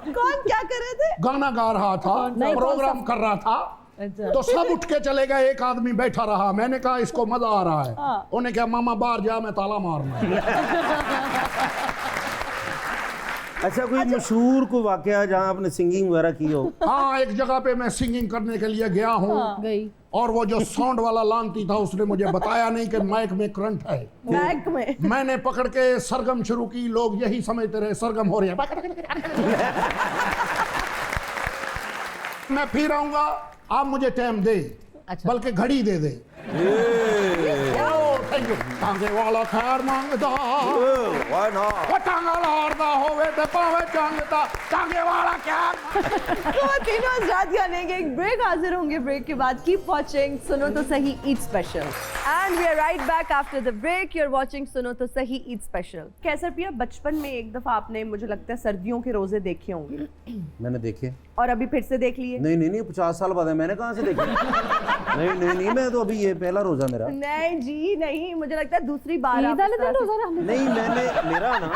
कौन क्या कर रहे थे? गाना गा रहा था, प्रोग्राम कर रहा था। तो सब उठ के चले गए, एक आदमी बैठा रहा। मैंने कहा इसको मजा आ रहा है। उन्होंने कहा मामा बाहर जा, मैं ताला मारना। अच्छा कोई मशहूर कोई वाकया जहाँ आपने सिंगिंग वगैरह की हो? हाँ एक जगह पे मैं सिंगिंग करने के लिए गया हूँ। गई और वो जो साउंड वाला लानती था उसने मुझे बताया नहीं कि माइक में करंट है। माइक में मैंने पकड़ के सरगम शुरू की, लोग यही समझते रहे सरगम हो रही है। मैं फिर आऊंगा, आप मुझे टाइम दे। अच्छा। बल्कि घड़ी दे दे। Thank you. टांगे वाला खैर मांगदा Why not? वो टांगा लौड़दा होवे ते पावे चंगदा टांगे वाला क्या। तो तीनों आजाद गानेंगे, एक ब्रेक हाजिर होंगे। ब्रेक के बाद keep watching Suno To Sahi Eid special and we are right back after the break. You are watching Suno To Sahi Eid special. कैसर पिया, बचपन में एक दफा आपने मुझे लगता है सर्दियों के रोजे देखे होंगे। मैंने देखे और अभी फिर से देख लिए? नहीं नहीं नहीं 50 साल बाद है, मैंने कहाँ से देखे? नहीं नहीं नहीं मैं तो अभी ये पहला रोजा मेरा। नहीं जी नहीं, मुझे लगता है दूसरी बार। ईद वाले दिन रोजा रखना? नहीं मैंने मेरा ना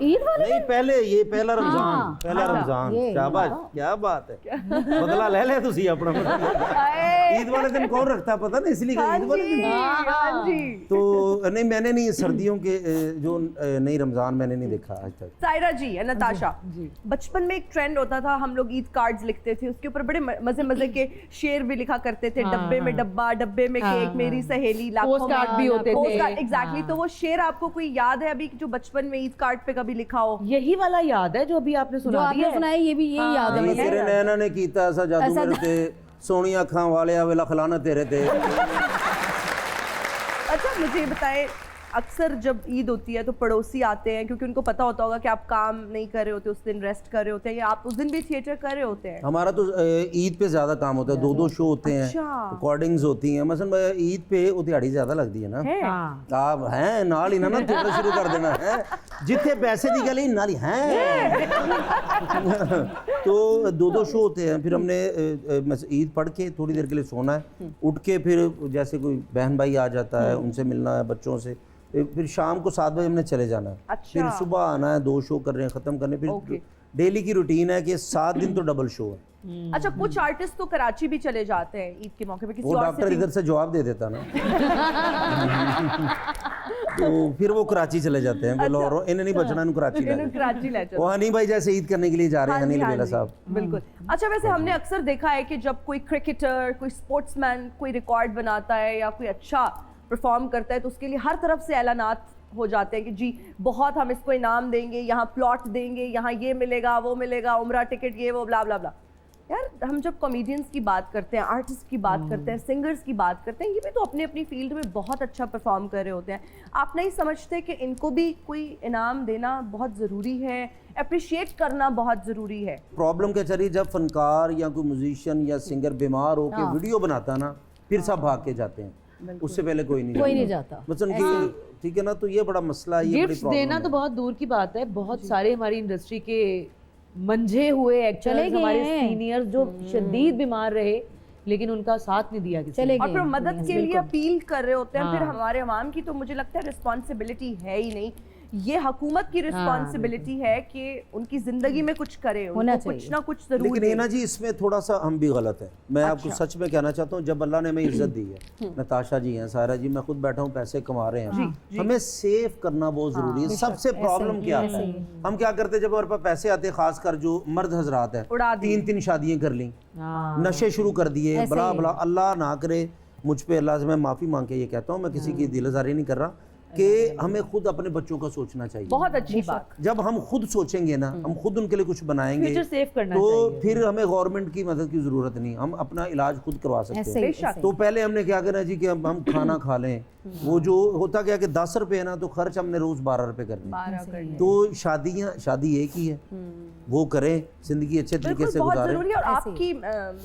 ईद वाले नहीं पहले ये पहला रमजान। हाँ, पहला अच्छा, रमजान ये, शाबाश क्या बात है। बदला ले ले तुसी अपना। ईद वाले दिन कौन रखता पता नहीं, इसलिए हाँ ईद वाले दिन। हाँ जी। तो नहीं मैंने नहीं सर्दियों के जो नहीं रमजान मैंने नहीं देखा आज तक। सायरा जी या नताशा जी, बचपन में एक ट्रेंड होता था, हम लोग ईद कार्ड्स लिखते थे, उसके ऊपर बड़े मजे मजे के शेर भी लिखा करते थे। डब्बे में डब्बा, डब्बे में केक, मेरी सहेली, लाखों पोस्ट कार्ड भी होते थे। एग्जैक्टली। तो वो शेर आपको कोई याद है अभी जो बचपन में ईद कार्ड पे कभी लिखा हो? यही वाला याद है जो अभी आपने जो सुना आपने दिया सुनाया, ये भी यही याद है नहीं मुझे। तेरे नैना ने कीता ऐसा जादू मेरे ते सोनी अखां वाले आवे लख लाना तेरे ते। अच्छा मुझे ये बताएं, अक्सर जब ईद होती है तो पड़ोसी आते हैं, क्योंकि उनको पता होता होगा कि आप काम नहीं कर रहे होते उस दिन, रेस्ट कर रहे होते हैं, या आप उस दिन भी थिएटर कर रहे होते हैं? हमारा तो ईद पे ज्यादा काम होता है, दो शो होते हैं, अच्छा। रिकॉर्डिंग्स होती हैं। मसलन ईद पे वो दिहाड़ी ज्यादा लगती है ना। आप हैं नाल ही ना थिएटर शुरू कर देना है, जिथे पैसे की गल ही नाल ही हैं। तो दो शो होते हैं, फिर हमने ईद पढ़ के थोड़ी देर के लिए सोना है, उठ के फिर जैसे कोई बहन भाई आ जाता है उनसे मिलना है, बच्चों से, फिर शाम को 7 बजे हमने चले जाना है। अच्छा। फिर सुबह आना है, 2 शो कर रहे हैं, खत्म करने। फिर डेली की रूटीन है कि 7 दिन तो डबल शो है। अच्छा कुछ आर्टिस्ट तो कराची भी चले जाते हैं ईद के मौके पे, किसी वो और डॉक्टर city इधर से जवाब दे देता ना। तो फिर वो कराची चले जाते हैं, बोलो और इन्हें नहीं बचना, इन्हें कराची ले इन्हें कराची ले चलो। वो हनी भाई जैसे ईद करने के लिए जा रहे हैं, हनी बेला साहब। बिल्कुल। अच्छा वैसे हमने अक्सर देखा है कि जब कोई क्रिकेटर, कोई स्पोर्ट्समैन कोई रिकॉर्ड बनाता है या कोई अच्छा परफॉर्म करता है तो उसके लिए हर तरफ से ऐलानात हो जाते हैं कि जी बहुत हम इसको इनाम देंगे, यहाँ प्लॉट देंगे, यहाँ ये मिलेगा वो मिलेगा, उम्रा टिकट ये वो ब्ला ब्ला ब्ला। यार हम जब कॉमेडियंस की बात करते हैं, आर्टिस्ट की बात करते हैं, सिंगर्स की बात करते हैं, ये भी तो अपनी अपनी फील्ड में बहुत अच्छा परफॉर्म कर रहे होते हैं। आप नहीं समझते कि इनको भी कोई इनाम देना बहुत ज़रूरी है, अप्रिशिएट करना बहुत ज़रूरी है? प्रॉब्लम क्या चल रही है, जब फनकार या कोई म्यूजिशियन या सिंगर बीमार हो के वीडियो बनाता है ना, फिर सब भाग के जाते हैं, उससे पहले कोई नहीं जाता। मतलब कि ठीक है ना, तो ये बड़ा मसला है, ये बड़ी गिफ्ट्स प्रॉब्लम देना है। तो बहुत दूर की बात है। बहुत सारे हमारी इंडस्ट्री के मंझे हुए एक्टर्स, हमारे सीनियर्स जो शदीद बीमार रहे लेकिन उनका साथ नहीं दिया किसी ने। और फिर मदद के लिए अपील कर रहे होते हैं, फिर हमारे अवाम की तो मुझे लगता है रिस्पॉन्सिबिलिटी है ही नहीं, ये हुकूमत की रिस्पॉन्सिबिलिटी है कि उनकी जिंदगी में कुछ करे, उनको कुछ ना कुछ जरूर लेकिन ये ना जी, इसमें थोड़ा सा हम भी गलत है। मैं आपको सच में कहना चाहता हूँ, जब अल्लाह ने हमें इज्जत दी है, नताशा जी हैं, सायरा जी, मैं खुद बैठा हूँ, पैसे कमा रहे हैं, हमें सेव करना बहुत जरूरी है। सबसे प्रॉब्लम क्या है, हम क्या करते हैं जब हमारे पास पैसे आते हैं, खासकर जो मर्द हजरात हैं, 3-3 शादियां कर ली, नशे शुरू कर दिए, बला बला। अल्लाह ना करे, मुझ पे अल्लाह से मैं माफ़ी मांग के ये कहता हूँ, मैं किसी की दिलजारी नहीं कर रहा, कि हमें खुद अपने बच्चों का सोचना चाहिए। बहुत अच्छी बात। जब हम खुद सोचेंगे ना, हम खुद उनके लिए कुछ बनाएंगे, फ्यूचर सेव करना तो चाहिए। फिर हमें गवर्नमेंट की मदद की जरूरत नहीं, हम अपना इलाज खुद करवा सकते हैं। तो पहले हमने क्या करना जी कि हम खाना खा लें, वो जो होता क्या कि 10 रुपए है ना, तो खर्च हमने रोज 12 रुपए करने। तो शादी एक ही है, वो करें, जिंदगी अच्छे तरीके से बहुत गुजारें। जरूरी है। और आपकी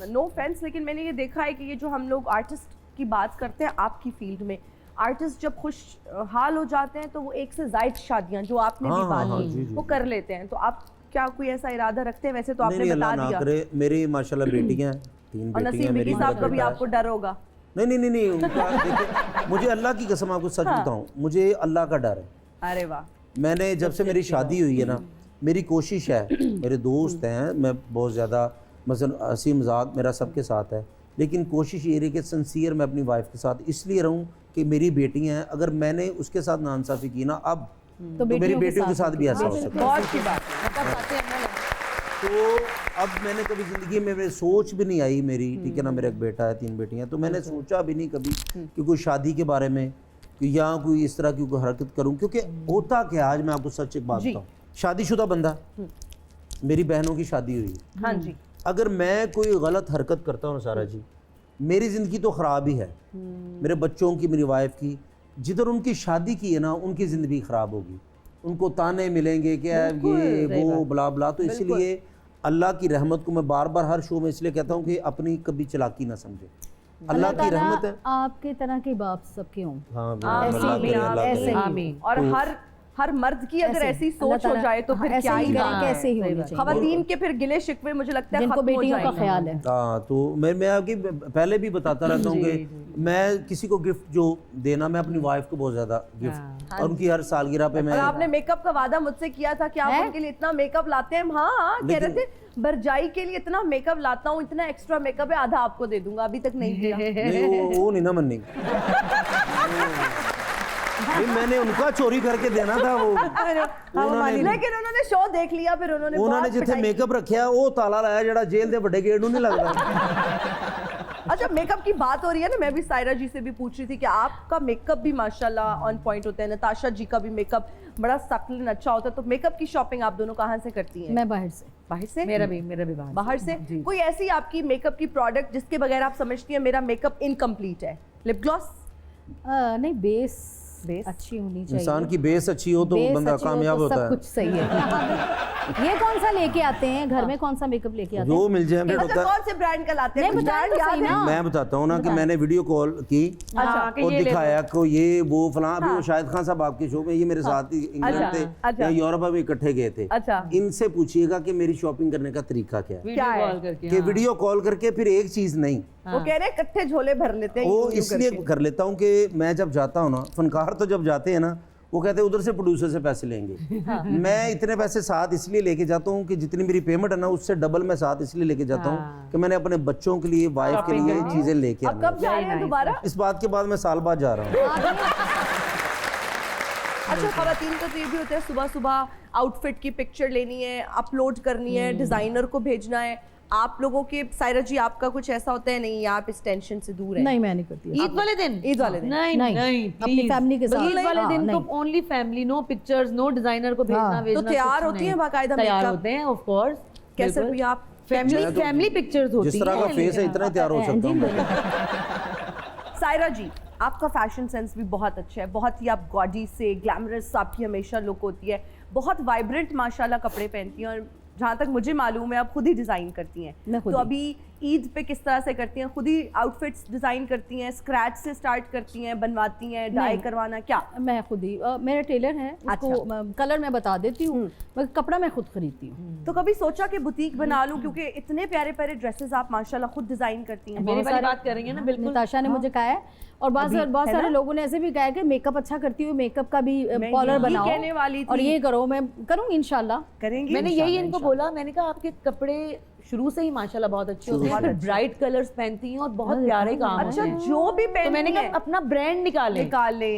नो ऑफेंस, लेकिन मैंने ये देखा है कि ये जो हम लोग आर्टिस्ट की बात करते हैं, आपकी फील्ड में आर्टिस्ट जब खुशहाल हो जाते हैं तो वो एक से ज्यादा शादियां, जो आपने भी बात की, वो कर लेते हैं। तो आप क्या कोई ऐसा इरादा रखते हैं? वैसे तो आपने बता दिया। मेरी माशाल्लाह बेटियां हैं, 3 और बेटियां, मेरी साहब का भी आपको डर होगा? नहीं उनका देखिए, मुझे अल्लाह की कसम आपको सच बताऊं, मुझे अल्लाह का डर है। अरे वाह। मैंने जब से मेरी शादी हुई है ना, मेरी कोशिश है, मेरे दोस्त हैं, मैं बहुत ज़्यादा मतलब हंसी मजाक मेरा सबके साथ है, लेकिन कोशिश ये रही कि सिंसियर मैं अपनी वाइफ के साथ इसलिए रहूं कि मेरी बेटियां हैं, अगर मैंने उसके साथ नाइंसाफ़ी की ना, अब तो मेरी बेटियों के साथ भी ऐसा हो सकता है। बहुत अच्छी बात। तो अब मैंने कभी ज़िंदगी में मेरी सोच भी नहीं आई मेरी, ठीक है ना, मेरा एक बेटा है, 3 बेटियां, तो मैंने सोचा भी नहीं कभी कि कोई शादी के बारे में या कोई इस तरह की कोई हरकत करूं, क्योंकि होता क्या, आज मैं आपको सच एक बात बताऊं, शादीशुदा बंदा, मेरी बहनों की शादी हुई है, हाँ जी, अगर मैं कोई गलत हरकत करता हूँ सारा जी, मेरी ज़िंदगी तो ख़राब ही है, मेरे बच्चों की, मेरी वाइफ की, जिधर उनकी शादी की है ना, उनकी ज़िंदगी ख़राब होगी, उनको ताने मिलेंगे क्या ये वो बला बला। तो इसलिए अल्लाह की रहमत को मैं बार बार हर शो में इसलिए कहता हूँ कि अपनी कभी चालाकी ना समझे, अल्लाह की रहमत है। आपके तरह के बाप सबके हों। आमीन। और हर मर्द की अगर ऐसी सोच हो जाए तो फिर क्या ही, कैसे ही होनी चाहिए। खवातीन के फिर गिले शिकवे मुझे लगता है जिनको बेटियों का ख्याल है। हाँ, तो मैं आपकी पहले भी बताता रहता हूँ कि मैं किसी को गिफ्ट जो देना, मैं अपनी वाइफ को बहुत ज़्यादा गिफ्ट, और उनकी हर सालगिरह पे मैं। और आपने मेकअप का वादा मुझसे किया था कि आप उनके लिए इतना मेकअप लाते हैं। हाँ, कह रहे थे बरजाई के लिए इतना मेकअप लाता हूँ, इतना एक्स्ट्रा मेकअप है, आधा आपको दे दूंगा। अभी तक नहीं दिया। नहीं, वो नहीं ना मन्नी, मैंने उनका चोरी करके देना था वो। लेकिन उन्होंने शो देख लिया, फिर उन्होंने जिथे मेकअप रखा वो ताला लाया जड़ा जेल दे बड़े गेट नहीं लगता। अच्छा, मेकअप की बात हो रही है ना, मैं भी सायरा जी से भी पूछ रही थी कि आपका मेकअप भी माशाल्लाह ऑन पॉइंट होता है, नताशा जी का भी मेकअप बड़ा सख्त अच्छा होता है। तो मेकअप की शॉपिंग आप दोनों कहाँ से करती हैं? मैं बाहर से। मेरा भी बाहर से। कोई ऐसी आपकी मेकअप की प्रोडक्ट जिसके बगैर आप समझती हैं मेरा मेकअप इनकम्प्लीट है? Lip gloss? नहीं, बेस अच्छी होनी चाहिए। इंसान की बेस अच्छी हो तो बंदा कामयाब होता है। सब कुछ सही है। ये कौन सा लेके आते हैं घर में, कौन सा मेकअप लेके आते हैं? जो मिल जाए। कौन से ब्रांड का लाते हैं? मैं बताता हूँ ना कि मैंने वीडियो कॉल की और दिखाया को ये वो फलां, अभी वो शाहिद खान साहब आपके शो में, ये मेरे साथ ही इंग्लैंड थे या यूरोप में इकट्ठे गए थे। इनसे पूछिएगा कि मेरी शॉपिंग करने का तरीका क्या है, कि वीडियो कॉल करके फिर एक चीज नहीं, वो कह रहे हैं इकट्ठे झोले भर लेते हैं। वो इसलिए कर लेता हूँ कि मैं जब जाता हूँ ना, फनकार तो जब जाते हैं ना, वो कहते हैं उधर से प्रोड्यूसर से पैसे लेंगे। मैं इतने पैसे साथ इसलिए लेके जाता हूँ कि जितनी मेरी पेमेंट है ना, उससे डबल मैं साथ इसलिए लेके जाता हूँ कि मैंने अपने बच्चों के लिए, वाइफ के लिए चीजें लेके आना। कब जा रहे हैं दोबारा? इस बात के बाद मैं साल बाद जा रहा हूँ। अच्छा, खवातीन का तो ये भी होता है, सुबह सुबह आउटफिट की पिक्चर लेनी है, अपलोड करनी है, डिजाइनर को भेजना है। आप लोगों के, सायरा जी आपका कुछ ऐसा होता है? नहीं, आप इस टेंशन से दूर हैं? नहीं, मैं नहीं करती। ईद वाले दिन नहीं, अपनी फैमिली के साथ। ईद वाले दिन तो only family, no pictures, no designer को भेजना। तो तैयार होती हैं बाकायदा? तैयार होते हैं, ऑफ कोर्स। कैसे भी आप फैमिली पिक्चर्स होती जिस तरह का फेस है इतना ही तैयार हो सकता हूँ मैं। सायरा जी, आपका फैशन सेंस भी बहुत अच्छा है, बहुत ही आप गॉडी से ग्लैमरस आपकी हमेशा लुक होती है, बहुत वाइब्रेंट माशाल्लाह कपड़े पहनती हैं, और जहाँ तक मुझे मालूम है आप खुद ही डिज़ाइन करती हैं। तो अभी ईद पे किस तरह से करती हैं? खुद ही आउटफिट्स डिज़ाइन करती हैं, स्क्रैच से स्टार्ट करती हैं, बनवाती हैं, डाई करवाना क्या? मैं खुद ही, मेरा टेलर है, उसको कलर मैं बता देती हूँ, मगर कपड़ा मैं खुद खरीदती हूँ। तो कभी सोचा कि बुटीक बना लूँ, क्योंकि इतने प्यारे प्यारे ड्रेसेस आप माशाल्लाह खुद डिज़ाइन करती हैं। मेरी वाली बात करेंगे ना, बिल्कुल निताशा ने मुझे कहा है, और बहुत सारे लोगों ने ऐसे भी कहा है कि मेकअप अच्छा करती हुई मेकअप का भी कॉलर बनाओ, कहने वाली थी। और ये करो, मैं करूँगी इंशाल्लाह, करेंगे। मैंने यही इनको बोला, मैंने कहा आपके कपड़े शुरू से ही माशाल्लाह बहुत अच्छे होते हैं, ब्राइट कलर्स पहनती हैं और बहुत प्यारे काम अच्छा, होते हैं। जो भी तो पहनती मैंने कहा अपना ब्रांड निकालें,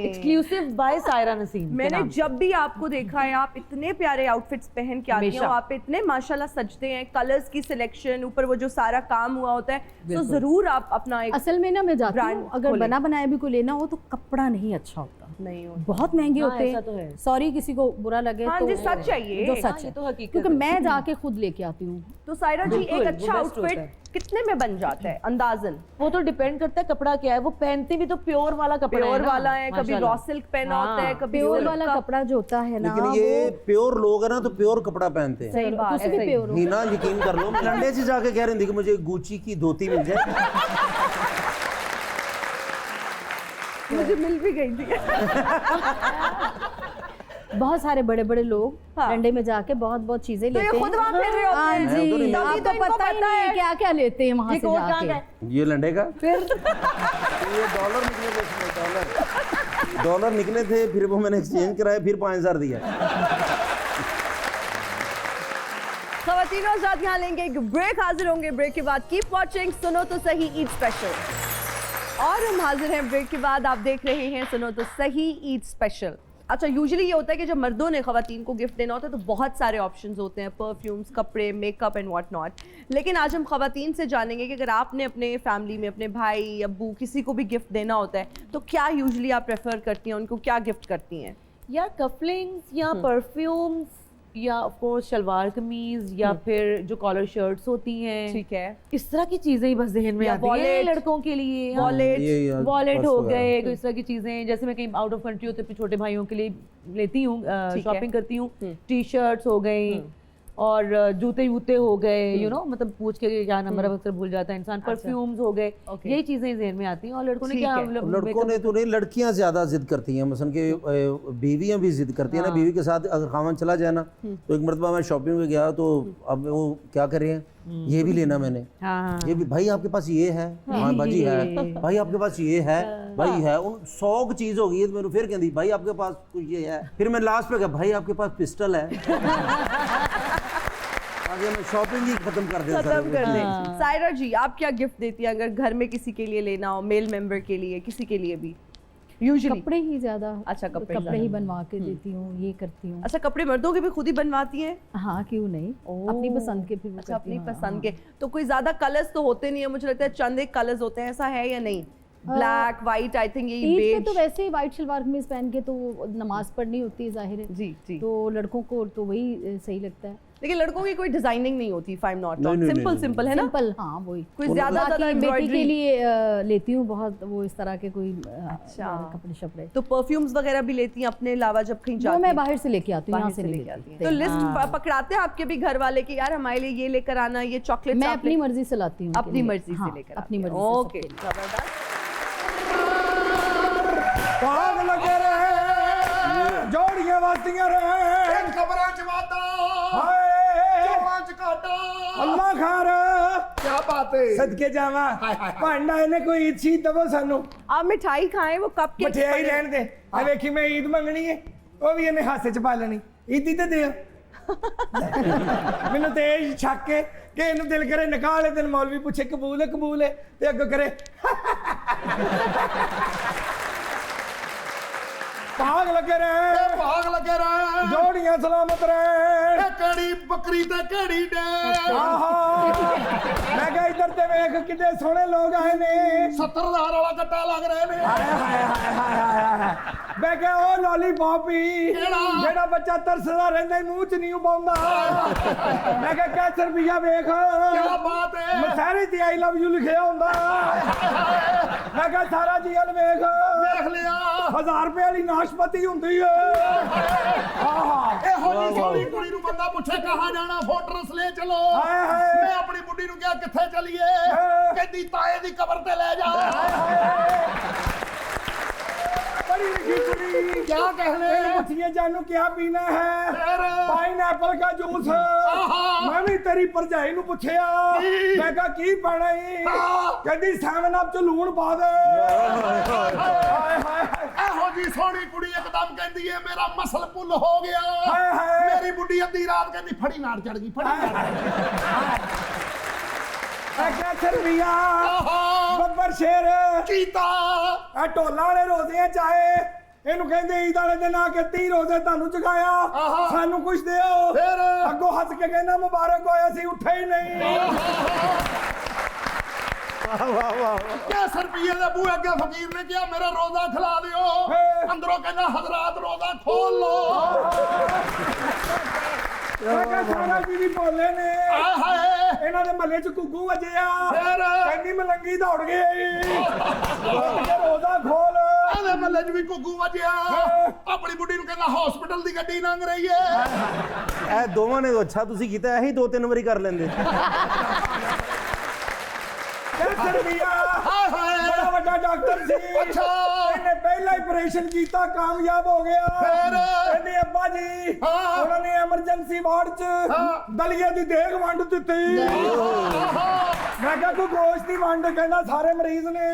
एक्सक्लूसिव बाय सायरा नसीम। मैंने जब भी आपको देखा है, आप इतने प्यारे आउटफिट्स पहन के आती हैं, आप इतने माशाल्लाह सजते हैं, कलर्स की सिलेक्शन, ऊपर वो जो सारा काम हुआ होता है, तो जरूर आप अपना एक असल में ना मैं जाती हूँ, अगर बना बनाया भी कोई लेना हो तो कपड़ा नहीं अच्छा होता, नहीं होता, बहुत महंगे होते ऐसा तो है। हैं, सॉरी किसी को बुरा लगे हाँ तो जी, सच है ये, जो सच है, तो हकीकत क्योंकि मैं जाके खुद लेके आती हूँ। तो सायरा जी, बिल्कुल, एक वो अच्छा best होता आउटफिट है। कितने में बन जाता है अंदाजन? वो तो डिपेंड करता है कपड़ा क्या है, वो पहनते भी तो प्योर वाला कपड़ा प्योर है ना, वाला है, कभी रॉ सिल्क पहना होता है, कभी प्योर silk वाला का। कपड़ा जो होता है ना, लेकिन ये प्योर लोग है ना, तो प्योर कपड़ा पहनते हैं। सही बात कुछ भी प्योर हो। हीना यकीन कर लो, लंडे से जाके कह रही थी कि मुझे गुची की धोती मिल जाए। मुझे मिल भी गई थी। बहुत सारे बड़े बड़े लोग डंडे में जाके बहुत बहुत चीजें लेते हैं। खुद वहाँ फिर रहे होते हाँ हैं। जी, तभी तो आपको इनको पता ही पता नहीं है है। क्या क्या लेते हैं वहाँ से जाके। ये लंडे का फिर ये डॉलर निकले थे इसमें, डॉलर निकले थे, फिर वो मैंने एक्सचेंज कराया, फिर 5000 दिया। ख़वातीनो आज़ाद यहाँ लेंगे एक ब्रेक, हाजिर होंगे ब्रेक के बाद। Keep watching Suno To Sahi Eid special. और हम हाजिर हैं ब्रेक के बाद, आप देख रहे हैं सुनो तो सही ईद स्पेशल। अच्छा, यूजुअली ये होता है कि जब मर्दों ने ख़वातीन को गिफ्ट देना होता है तो बहुत सारे ऑप्शंस होते हैं, परफ्यूम्स, कपड़े, मेकअप एंड व्हाट नॉट। लेकिन आज हम ख़वातीन से जानेंगे कि अगर आपने अपने फैमिली में अपने भाई, अब्बू, किसी को भी गिफ्ट देना होता है तो क्या यूजुअली आप प्रेफर करती हैं, उनको क्या गिफ्ट करती हैं? या कपलिंग्स या परफ्यूम्स या ऑफ कोर्स शलवार कमीज या फिर जो कॉलर शर्ट्स होती हैं, ठीक है, इस तरह की चीजें ही बस जहन में या आती हैं wallet, लड़कों के लिए। वॉलेट हो गए, कोई इस तरह की चीजें, जैसे मैं कहीं आउट ऑफ कंट्री होते अपने छोटे भाइयों के लिए लेती हूँ, शॉपिंग करती हूँ, टी शर्ट्स हो गई और जूते वूते हो गए, यू नो, मतलब पूछ के क्या नंबर अक्सर भूल जाता है इंसान, परफ्यूम्स हो गए, यही चीजें जहन में आती हैं। और लड़कों ने क्या, लड़कों ने तो नहीं, लड़कियां ज्यादा जिद करती हैं, मसलन के बीवियां भी जिद करती हैं ना, बीवी के साथ अगर खामन चला जाए ना, तो एक मरतबा मैं शॉपिंग में गया तो अब वो क्या कर रहे हैं, ये भी लेना मैंने, ये भी, भाई आपके पास ये है, हाँ बाजी है, भाई आपके पास ये है, भाई है, उन 100 की चीज हो गई है, मैंने फिर कहती भाई आपके पास कुछ ये है, फिर मैं लास्ट पे गया भाई आपके पास पिस्टल है। आगे मैं शॉपिंग ही खत्म कर दे। सायरा जी, आप क्या गिफ्ट देती हैं अगर घर में किसी के लिए लेना हो, मेल मेंबर के लिए, किसी के लिए भी? यूजुअली कपड़े ही ज्यादा। अच्छा, कपड़े ही बनवा के देती हूँ, ये करती हूँ। अच्छा, कपड़े मर्दों के भी खुद ही बनवाती हैं? हाँ, क्यों नहीं, अपनी पसंद के फिर। अच्छा, अपनी पसंद के। तो कोई ज्यादा कलर्स तो होते नहीं है, मुझे लगता है चंद एक कलर्स होते हैं, ऐसा है या नहीं? ब्लैक, व्हाइट, आई थिंक यही बेज बेज। तो वैसे ही व्हाइट शलवार कमीज पहन के तो नमाज पढ़नी होती है, जाहिर है जी जी, तो लड़कों को तो वही सही लगता है। लेकिन लड़कों की कोई डिजाइनिंग नहीं होती, if I am not wrong, simple simple है ना? सिंपल, हाँ वही। कोई ज्यादा बेटी के लिए लेती हूँ बहुत, वो इस तरह के कोई अच्छा कपड़े शपड़े। तो परफ्यूम्स वगैरह भी लेती हैं अपने अलावा जब कहीं जाती हैं? मैं बाहर से लेके आती हूँ, यहाँ से लेके आती हूँ। तो लिस्ट पकड़ाते हैं आपके भी घर वाले कि यार हमारे लिए ये लेकर आना, ये चॉकलेट? मैं अपनी मर्जी से लाती हूँ, अपनी मर्जी से लेकर, अपनी मर्जी। ओके, जबरदस्त। पाग लगे रहे, जोड़ियां वातियां रहे, खबरां च वादा, हाय जोड़ां च काटा, अल्लाह खार, क्या बात है, सदके जावा, भांडा इन्हें कोई ईद शीद दवो सानू। आप मिठाई खाएं, वो कप के मिठाई रहन दे, आ वेखी मैं ईद मंगनी है, वो भी इन्हें हाथे च पा लेनी, ईदी ते दे। मैनू ते शक है कि इन्हू दिल करे निकाह वाले दिन मौलवी पूछे कबूल है ते अगो करे भाग लगे रहे, जोड़ियां सलामत रहे, कड़ी बकरी ते कड़ी डे। मैं कहा इधर ते वेख कितने सोहने लोग आए ने, 70,000 वाला कट्टा लग रहे ने। ਮੈਂ ਕਿਹਾ ਉਹ ਲੋਲੀਪੌਪ ਹੀ ਜਿਹੜਾ ਬੱਚਾ ਤਰਸਦਾ ਰਹਿੰਦਾ ਹੀ ਮੂੰਹ 'ਚ ਨਹੀਂ ਪਾਉਂਦਾ। ਮੈਂ ਕਿਹਾ ਕੈਸਰ ਰੁਪਈਆ ਵੇਖ ਕੀ ਬਾਤ ਹੈ ਮਸਾਰੇ ਤੇ ਆਈ ਲਵ ਯੂ ਲਿਖਿਆ ਹੁੰਦਾ। ਮੈਂ ਕਿਹਾ ਸਾਰਾ ਜੀਐਲ ਵੇਖ ਲਿਆ 1000 ਰੁਪਏ ਵਾਲੀ ਨਾਸ਼ਪਤੀ ਹੁੰਦੀ ਹੈ। ਇਹੋ ਜਿਹੀ ਸੋਹਣੀ ਕੁੜੀ ਨੂੰ ਬੰਦਾ ਪੁੱਛੇ ਕਹਾਂ ਜਾਣਾ ਫੋਟਰਸ ਲੈ ਚਲੋ। ਮੈਂ ਆਪਣੀ ਬੁੱਢੀ ਨੂੰ ਕਿਹਾ ਕਿੱਥੇ ਚਲੀਏ, ਕਹਿੰਦੀ ਤਾਏ ਦੀ ਕਬਰ ਤੇ ਲੈ ਜਾ। बड़ी लिखी कुड़ी क्या कहने पूछिए जानू क्या पीना है, पाइनएप्पल का जूस। मैं भी तेरी भरजाई नू पुछया मैं कहा की पाना ही, कहती 7 अप च लूण पा दे। ਇਹੋ ਜੀ ਸੋਹਣੀ ਕੁੜੀ ਇੱਕਦਮ ਕਹਿੰਦੀ ਹੈ ਮੇਰਾ ਮਸਲ ਪੁੱਲ ਹੋ ਗਿਆ। ਮੇਰੀ ਬੁੱਢੀ ਅੱਧੀ ਰਾਤ ਕਹਿੰਦੀ ਫੜੀ ਨਾੜ ਚੜ ਗਈ, ਫੜੀ ਨਾੜ। ਰੁਪਈਆ ਬੱਬਰ ਸ਼ੇਰ ਕੀਤਾ ਢੋਲਾਂ ਵਾਲੇ ਰੋਜ਼ੇ ਚਾਹੇ ਇਹਨੂੰ ਕਹਿੰਦੇ ਈਦ ਵਾਲੇ ਦਿਨ ਆ ਕੇ 30 ਰੋਜ਼ੇ ਤੁਹਾਨੂੰ ਚੁਕਾਇਆ, ਸਾਨੂੰ ਕੁਛ ਦਿਓ। ਅੱਗੋਂ ਹੱਸ ਕੇ ਕਹਿੰਦਾ ਮੁਬਾਰਕ ਹੋਇਆ ਸੀ ਉੱਠੇ ਹੀ ਨਹੀਂ। ਵਾਹ ਵਾਹ ਕਿਆ ਰੁਪਈਏ ਦੇ ਬੂਹੇ ਅੱਗੇ ਫਕੀਰ ਨੇ ਕਿਹਾ ਮੇਰਾ ਰੋਜ਼ਾ ਖਿਲਾ ਦਿਓ। ਅੰਦਰੋਂ ਕਹਿੰਦਾ ਹਜ਼ਰਾਤ ਰੋਜ਼ਾ ਖੋਲ ਲੋ। ਸਾਰਾ ਜੀ ਵੀ ਬੋਲੇ ਨੇ ਇਹਨਾਂ ਦੇ ਮਹੱਲੇ 'ਚ ਘੁੱਗੂ ਵੱਜਿਆ, ਕਹਿੰਦੀ ਮਲੰਗੀ ਦੌੜ ਗਈ ਰੋਜ਼ਾ ਖੋਲ। ਇਹਦੇ ਮਹੱਲੇ 'ਚ ਵੀ ਘੁੱਗੂ ਵੱਜਿਆ, ਆਪਣੀ ਬੁੱਢੀ ਨੂੰ ਕਹਿੰਦਾ ਹਸਪੀਟਲ ਦੀ ਗੱਡੀ ਲੰਘ ਰਹੀ ਹੈ। ਇਹ ਦੋਵਾਂ ਨੇ ਅੱਛਾ ਤੁਸੀਂ ਕੀਤਾ, ਇਹੀ 2-3 ਵਾਰੀ ਕਰ ਲੈਂਦੇ। ਬੜਾ ਵੱਡਾ ਡਾਕਟਰ ਸੀ, ਇਹਨੇ ਪਹਿਲਾ ਆਪਰੇਸ਼ਨ ਕੀਤਾ ਕਾਮਯਾਬ ਹੋ ਗਿਆ। ਕਹਿੰਦੇ ਅੱਬਾ ਜੀ ਉਹਨਾਂ ਨੇ ਐਮਰਜੈਂਸੀ ਵਾਰਡ 'ਚ ਦਲੀਏ ਦੀ ਦੇਗ ਵੰਡ ਦਿੱਤੀ। ਮੈਂ ਕਿਹਾ ਕੋਈ ਗੋਸ਼ਤ ਦੀ ਵੰਡ, ਕਹਿੰਦਾ ਸਾਰੇ ਮਰੀਜ਼ ਨੇ।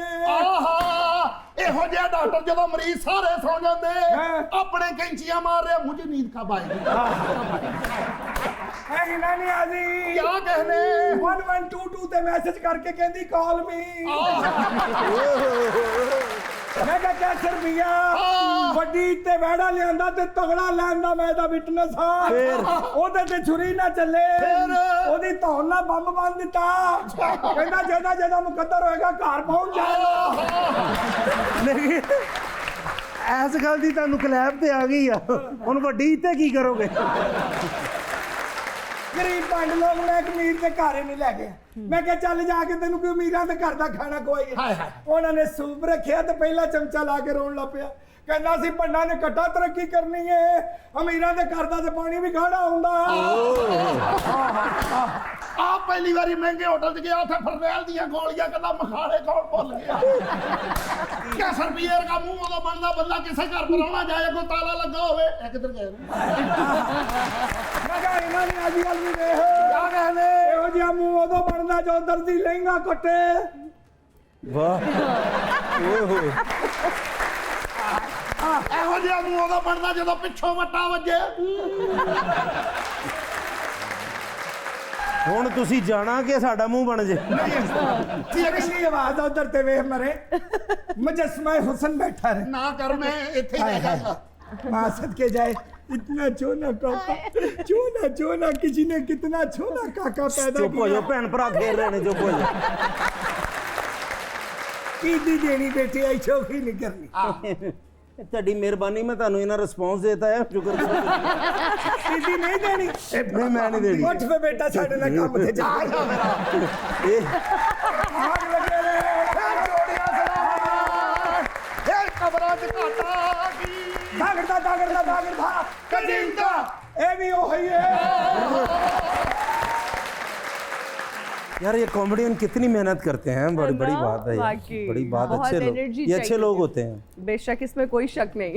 ਇਹੋ ਜਿਹਾ ਡਾਕਟਰ ਜਦੋਂ ਮਰੀਜ਼ ਸਾਰੇ ਸੌ ਜਾਂਦੇ ਆਪਣੇ ਕੈਂਚੀਆਂ ਮਾਰ ਰਿਹਾ, ਮੁਝੇ ਨੀਂਦ ਕਬ ਆਏਗੀ। ਇਹ ਨਾਨੀ ਆਜੀ ਕੀ कहने 1122 ਤੇ ਮੈਸੇਜ ਕਰਕੇ ਕਹਿੰਦੀ ਕਾਲ ਮੀ। ਮੈਂ ਕਿਹਾ ਕੈਸਰ ਰੁਪਈਆ ਵੱਡੀ ਤੇ ਵੈੜਾ ਲਿਆਂਦਾ ਤੇ ਤਗੜਾ ਲੈਂਦਾ, ਮੈਂ ਦਾ ਵਿਟਨੈਸ ਹਾਂ। ਉਹਦੇ ਤੇ ਛੁਰੀ ਨਾ ਚੱਲੇ, ਉਹਦੀ ਧੌਣ ਨਾਲ ਬੰਬ ਬੰਨ ਦਿੱਤਾ। ਕਹਿੰਦਾ ਜਿਹਦਾ ਜਿਹਦਾ ਮੁਕੱਦਰ ਹੋਏਗਾ ਘਰ ਪਹੁੰਚ ਜਾਏਗਾ। ਨਹੀਂ ਐਸ ਗੱਲ ਦੀ ਤੁਹਾਨੂੰ ਕਲੈਬ ਤੇ ਆ ਗਈ ਆ, ਹੁਣ ਵੱਡੀ ਤੇ ਕੀ ਕਰੋਗੇ। ਗਰੀਬ ਪੰਡ ਲੋਕ ਨੇ ਇੱਕ ਅਮੀਰ ਦੇ ਘਰ ਹੀ ਨਹੀਂ ਲੈ ਗਏ। ਮੈਂ ਕਿਹਾ ਚੱਲ ਜਾ ਕੇ ਤੈਨੂੰ ਕੋਈ ਅਮੀਰਾਂ ਦੇ ਘਰ ਦਾ ਖਾਣਾ ਖਵਾਈਏ। ਉਹਨਾਂ ਨੇ ਸੂਪ ਰੱਖਿਆ ਤੇ ਪਹਿਲਾ ਚਮਚਾ ਲਾ ਕੇ ਰੋਣ ਲੱਗ ਪਿਆ, ਕਹਿੰਦਾ ਸੀ ਪੰਡਾਂ ਨੇ ਕੱਟਾ ਤਰੱਕੀ ਕਰਨੀ ਹੈ, ਅਮੀਰਾਂ ਦੇ ਘਰ ਦਾ ਤੇ ਪਾਣੀ ਵੀ ਖਾਣਾ ਹੁੰਦਾ। ਆ ਪਹਿਲੀ ਵਾਰੀ ਮਹਿੰਗੇ ਹੋਟਲ 'ਚ ਗਿਆ, ਉੱਥੇ ਫਰਨੈਲ ਦੀਆਂ ਗੋਲੀਆਂ ਕਹਿੰਦਾ ਮਖਾਲੇ ਕੌਣ ਭੁੱਲ ਗਿਆ। ਕਿਆ ਰੁਪਈਏ ਦਾ ਮੂੰਹ ਉਦੋਂ ਬਣਦਾ ਬੰਦਾ ਕਿਸੇ ਘਰ ਪਰਾਉਣਾ ਜਾਏ, ਕੋਈ ਤਾਲਾ ਲੱਗਾ ਹੋਵੇ। ਇਹ ਕਿੱਧਰ ਗਏ ਮੈਂ ਕਿਹਾ ਇਹਨਾਂ ਨੇ ਅੱਜ ਕੱਲ ਵੀ ਦੇਖ ਕਿਆ ਕਹਿੰਦੇ ਇਹੋ ਜਿਹਾ ਮੂੰਹ ਉਦੋਂ ਬਣਦਾ ਜੋ ਦਰਜੀ ਲਹਿੰਗਾ ਕੱਟੇ। ਵਾਹ ਓਏ ਹੋਏ ਇਹੋ ਜਿਹਾ ਮੂੰਹ ਉਦੋਂ ਬਣਦਾ ਜਦੋਂ ਪਿੱਛੋਂ ਵੱਟਾ ਵੱਜੇ। ਹੁਣ ਤੁਸੀਂ ਜਾਣਾ ਕਿ ਸਾਡਾ ਮੂੰਹ ਬਣ ਜੇ। ਕਿੰਨੀ ਆਵਾਜ਼ ਉਧਰ ਤੇ ਵੇਖ ਮਰੇ ਮੁਜਸਮਾ ਹੁਸਨ बैठा रहे ना कर, मैं ਇੱਥੇ ਹੀ ਜਾਗਾ। मां सदके जाए इतना चोना काका, चोना चोना किसी ने कितना चोना काका पैदा किया। चुप हो जाओ भैन भरा खेल रहे ने, चुप हो जाओ। कीदी देनी बेटी आई चौकी नहीं करनी। ਤੁਹਾਡੀ ਮਿਹਰਬਾਨੀ, ਮੈਂ ਤੁਹਾਨੂੰ ਇਹਨਾਂ ਰਿਸਪੌਂਸ ਦੇਤਾ ਹੈ, ਸ਼ੁਕਰ ਕਰੋ। कीदी नहीं देनी? नहीं मैं नहीं देनी। ਉੱਠ ਫੇ ਬੇਟਾ ਸਾਡੇ ਨਾਲ ਕੰਮ ਤੇ ਜਾ। ਇਹ ਆਗ ਲੱਗੇ ਨੇ ਜੋੜੀਆਂ ਸਲਾਮਾਂ ਇਹ ਕਬਰਾਂ 'ਚ ਘਾਟਾ ਕੀ दागड़ता कजिंदा ए भी वही है। यार ये कॉमेडियन कितनी मेहनत करते हैं, बड़ी बड़ी बात है, बड़ी बात। अच्छे लोग, ये अच्छे लोग होते हैं, बेशक इसमें कोई शक नहीं।